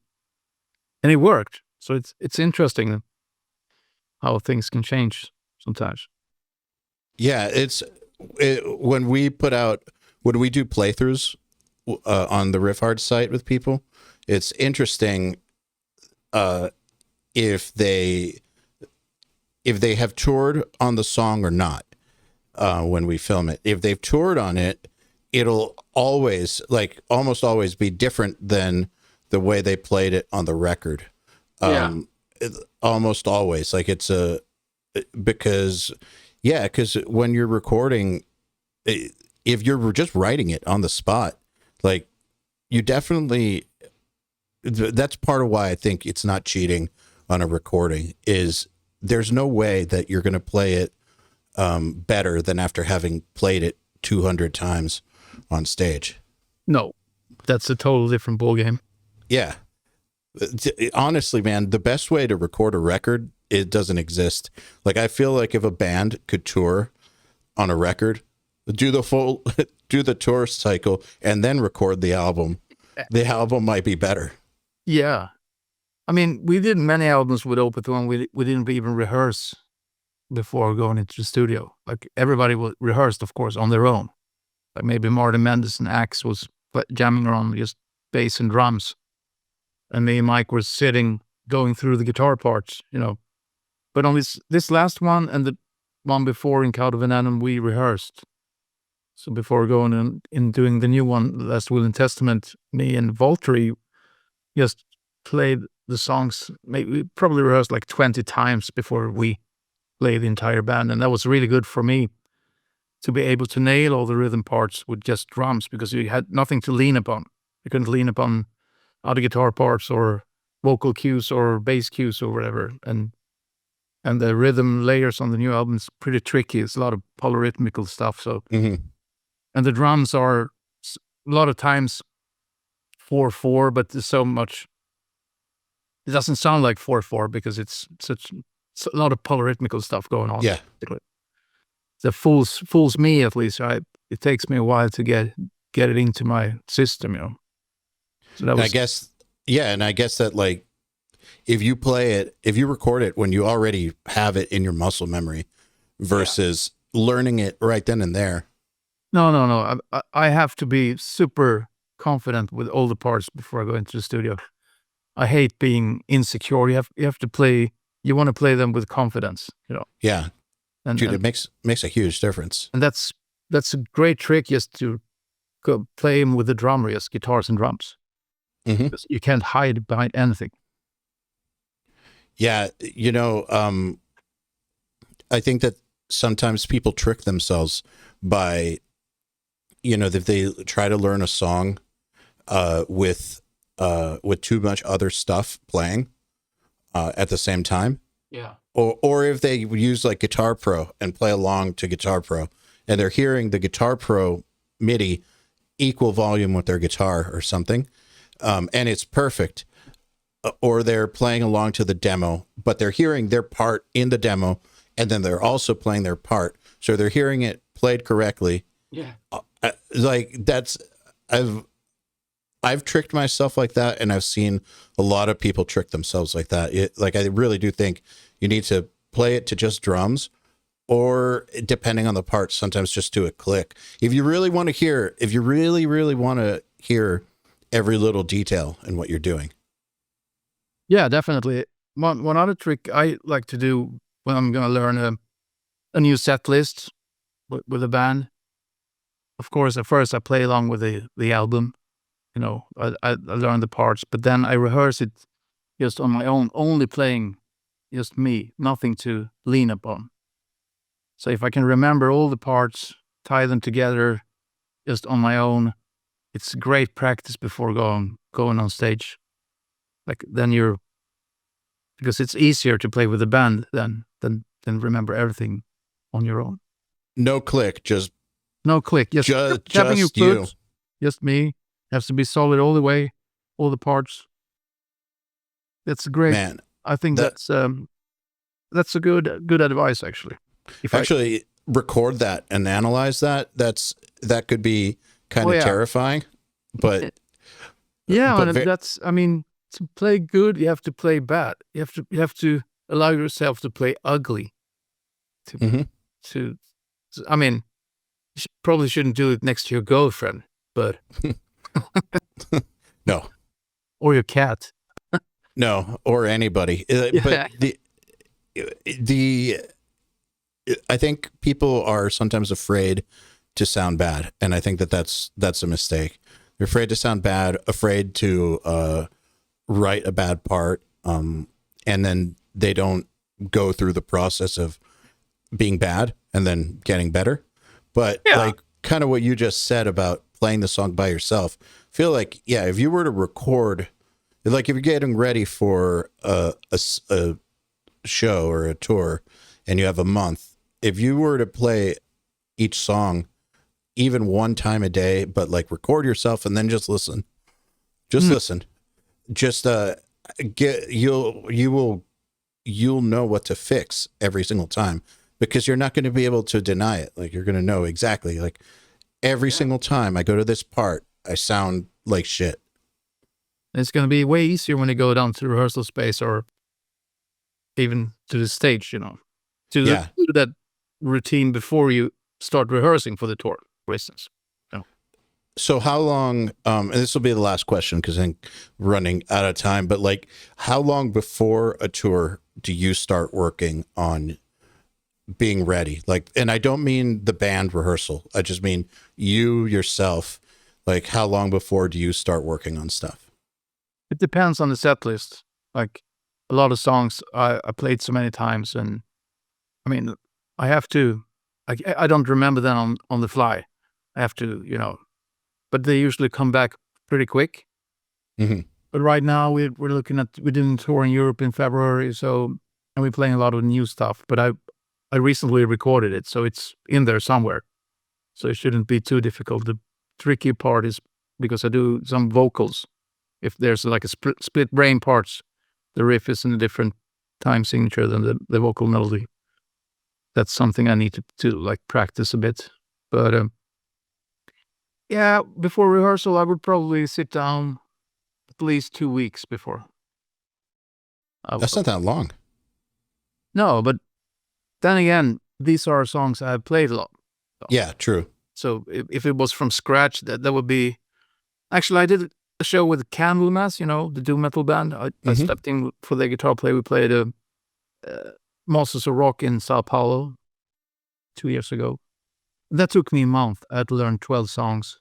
[SPEAKER 2] it worked. So it's interesting how things can change sometimes.
[SPEAKER 1] Yeah, when we do playthroughs on the Riffhard site with people, it's interesting if they have toured on the song or not when we film it. If they've toured on it, it'll always, like almost always, be different than the way they played it on the record. Almost always, like because when you're recording, if you're just writing it on the spot, like you definitely, that's part of why I think it's not cheating on a recording, is there's no way that you're going to play it better than after having played it 200 times on stage.
[SPEAKER 2] No, that's a total different ballgame.
[SPEAKER 1] Yeah. Honestly, man, the best way to record a record, it doesn't exist. Like, I feel like if a band could tour on a record, do the tour cycle and then record the album might be better.
[SPEAKER 2] Yeah. I mean, we did many albums with Opeth when we didn't even rehearse before going into the studio. Like, everybody rehearsed, of course, on their own. Like, maybe Martin Mendes and Axe was jamming around just bass and drums. And me and Mike were sitting, going through the guitar parts, But on this last one and the one before in Cloud of Venom, we rehearsed. So before going in doing the new one, Last Will and Testament, me and Valtteri just played the songs. We probably rehearsed like 20 times before we played the entire band. And that was really good for me to be able to nail all the rhythm parts with just drums, because you had nothing to lean upon. You couldn't lean upon other guitar parts or vocal cues or bass cues or whatever. And the rhythm layers on the new album is pretty tricky. It's a lot of polyrhythmical stuff. So, and the drums are a lot of times 4/4, but there's so much. It doesn't sound like 4/4 because it's a lot of polyrhythmical stuff going on.
[SPEAKER 1] Yeah,
[SPEAKER 2] that fools me, at least. It takes me a while to get it into my system, So that was,
[SPEAKER 1] I guess that, like, if you record it when you already have it in your muscle memory versus learning it right then and there.
[SPEAKER 2] No. I have to be super confident with all the parts before I go into the studio. I hate being insecure. You have to play. You want to play them with confidence,
[SPEAKER 1] Yeah, dude, it makes a huge difference.
[SPEAKER 2] And that's a great trick, just to go play them with the drummer, just guitars and drums. Because you can't hide behind anything.
[SPEAKER 1] Yeah, I think that sometimes people trick themselves by, if they try to learn a song with too much other stuff playing at the same time.
[SPEAKER 2] Yeah.
[SPEAKER 1] Or if they use like Guitar Pro and play along to Guitar Pro, and they're hearing the Guitar Pro MIDI equal volume with their guitar or something, and it's perfect. Or they're playing along to the demo, but they're hearing their part in the demo, and then they're also playing their part, so they're hearing it played correctly.
[SPEAKER 2] Yeah.
[SPEAKER 1] Like, I've tricked myself like that, and I've seen a lot of people trick themselves like that. I really do think you need to play it to just drums, or depending on the part, sometimes just do a click. If you really want to hear, really want to hear every little detail in what you're doing.
[SPEAKER 2] Yeah, definitely. One other trick I like to do when I'm going to learn a new set list with a band. Of course, at first I play along with the album. I learn the parts, but then I rehearse it just on my own, only playing just me, nothing to lean upon. So if I can remember all the parts, tie them together just on my own, it's great practice before going on stage. Like, because it's easier to play with a band than remember everything on your own.
[SPEAKER 1] No click, just
[SPEAKER 2] tapping your foot, just me. It has to be solid all the way, all the parts. That's great. Man, I think that's a good advice, actually.
[SPEAKER 1] Record that and analyze that. That could be kind of terrifying, but
[SPEAKER 2] to play good, you have to play bad. You have to allow yourself to play ugly. You probably shouldn't do it next to your girlfriend, but
[SPEAKER 1] no.
[SPEAKER 2] or your cat.
[SPEAKER 1] No, or anybody. But I think people are sometimes afraid to sound bad, and I think that's a mistake. They're afraid to sound bad, afraid to write a bad part, and then they don't go through the process of being bad and then getting better. But like kind of what you just said about playing the song by yourself, I feel like, if you were to record, like if you're getting ready for a show or a tour and you have a month, if you were to play each song even one time a day, but like record yourself and then just listen, you'll know what to fix every single time, because you're not going to be able to deny it. Like, you're going to know exactly, like, every single time I go to this part, I sound like shit.
[SPEAKER 2] It's going to be way easier when you go down to the rehearsal space or even to the stage, to do that routine before you start rehearsing for the tour, for instance.
[SPEAKER 1] So how long, and this will be the last question because I think we're running out of time, but like, how long before a tour do you start working on being ready? Like, and I don't mean the band rehearsal. I just mean you yourself. Like, how long before do you start working on stuff?
[SPEAKER 2] It depends on the set list. Like, a lot of songs I played so many times, and I mean, I have to, I don't remember them on the fly. I have to, but they usually come back pretty quick.
[SPEAKER 1] Mm-hmm.
[SPEAKER 2] But right now we're doing a tour in Europe in February, and we're playing a lot of new stuff. But I recently recorded it, so it's in there somewhere. So it shouldn't be too difficult. The tricky part is because I do some vocals. If there's like a split brain parts, the riff is in a different time signature than the vocal melody. That's something I need to like practice a bit. But before rehearsal, I would probably sit down at least 2 weeks before.
[SPEAKER 1] That's not that long.
[SPEAKER 2] No, but then again, these are songs I've played a lot. So.
[SPEAKER 1] Yeah, true.
[SPEAKER 2] So if it was from scratch, that would be... Actually, I did a show with Candlemass, the doom metal band. I stepped in for their guitar play. We played Masters of Rock in Sao Paulo 2 years ago. That took me a month. I had to learn 12 songs.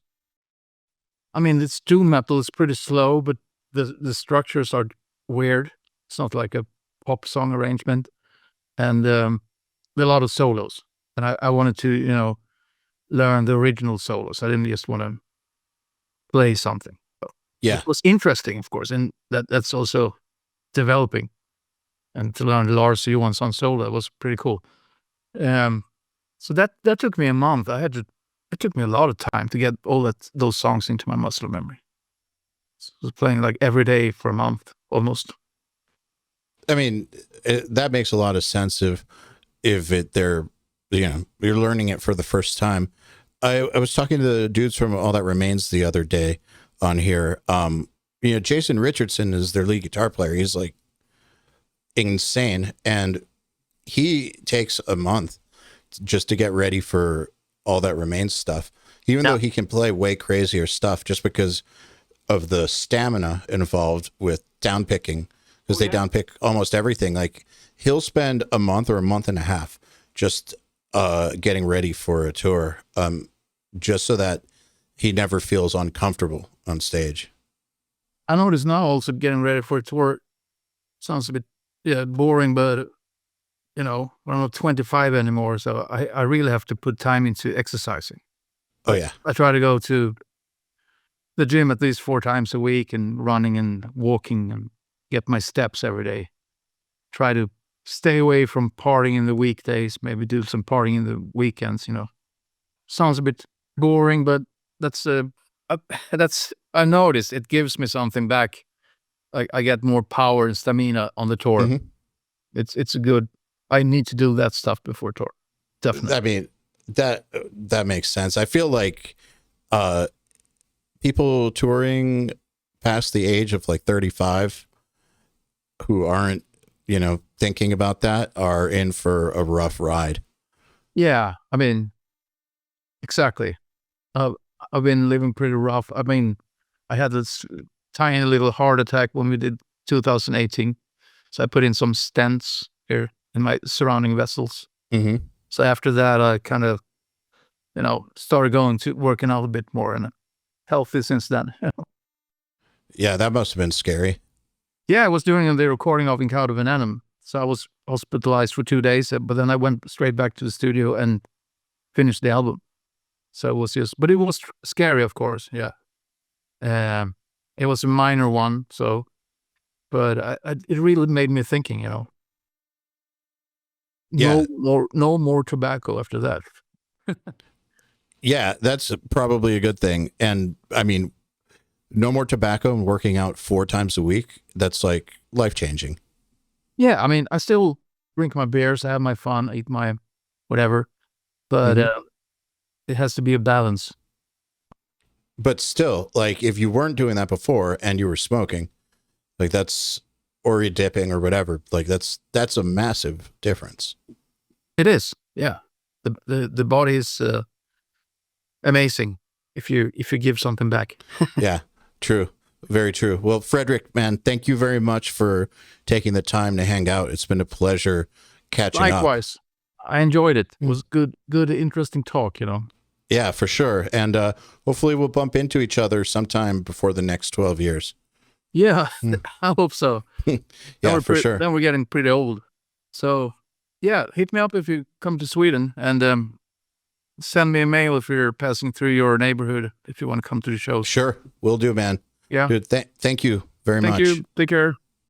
[SPEAKER 2] I mean, it's doom metal. It's pretty slow, but the structures are weird. It's not like a pop song arrangement. And there are a lot of solos. And I wanted to, learn the original solos. I didn't just want to play something. So it was interesting, of course, and that's also developing. And to learn Lars Johansson solo, that was pretty cool. So that took me a month. It took me a lot of time to get those songs into my muscle memory. So I was playing like every day for a month, almost.
[SPEAKER 1] I mean, that makes a lot of sense if you're learning it for the first time. I was talking to the dudes from All That Remains the other day on here. Jason Richardson is their lead guitar player. He's like insane, and he takes a month just to get ready for All That Remains stuff, even though he can play way crazier stuff, just because of the stamina involved with downpicking, because they downpick almost everything. Like, he'll spend a month or a month and a half just getting ready for a tour, just so that he never feels uncomfortable on stage.
[SPEAKER 2] I notice now also getting ready for a tour sounds a bit boring, but I'm not 25 anymore, so I really have to put time into exercising.
[SPEAKER 1] Oh yeah.
[SPEAKER 2] I try to go to the gym at least 4 times a week and running and walking and get my steps every day. Try to stay away from partying in the weekdays, maybe do some partying in the weekends, Sounds a bit boring, but that's I noticed it gives me something back. Like, I get more power and stamina on the tour. Mm-hmm. It's a good... I need to do that stuff before tour. Definitely.
[SPEAKER 1] I mean, that makes sense. I feel like people touring past the age of like 35 who aren't, thinking about that are in for a rough ride.
[SPEAKER 2] Yeah, I mean, exactly. I've been living pretty rough. I mean, I had this tiny little heart attack when we did 2018. So I put in some stents here in my surrounding vessels.
[SPEAKER 1] Mm-hmm.
[SPEAKER 2] So after that, I kind of, started going to working out a bit more and healthy since then.
[SPEAKER 1] Yeah, that must have been scary.
[SPEAKER 2] Yeah, I was doing the recording of Incauda Venenum. So I was hospitalized for 2 days, but then I went straight back to the studio and finished the album. So it was but it was scary, of course. Yeah. It was a minor one. So, but it really made me thinking,
[SPEAKER 1] Yeah.
[SPEAKER 2] No more tobacco after that.
[SPEAKER 1] Yeah, that's probably a good thing. And I mean, no more tobacco and working out 4 times a week. That's like life-changing.
[SPEAKER 2] Yeah, I mean, I still drink my beers, I have my fun, eat my whatever, but it has to be a balance.
[SPEAKER 1] But still, like if you weren't doing that before and you were smoking, like or you're dipping or whatever, like that's a massive difference.
[SPEAKER 2] It is. Yeah. The body is amazing if you give something back.
[SPEAKER 1] Yeah, true. Very true. Well, Fredrik, man, thank you very much for taking the time to hang out. It's been a pleasure catching up.
[SPEAKER 2] Likewise. I enjoyed it. It was good, interesting talk,
[SPEAKER 1] Yeah, for sure. And hopefully we'll bump into each other sometime before the next 12 years.
[SPEAKER 2] Yeah, I hope so.
[SPEAKER 1] Yeah, for sure.
[SPEAKER 2] Then we're getting pretty old. So, yeah, hit me up if you come to Sweden and send me a mail if you're passing through your neighborhood if you want to come to the show.
[SPEAKER 1] Sure, will do, man.
[SPEAKER 2] Yeah.
[SPEAKER 1] Dude, thank you very much.
[SPEAKER 2] Thank you. Take care.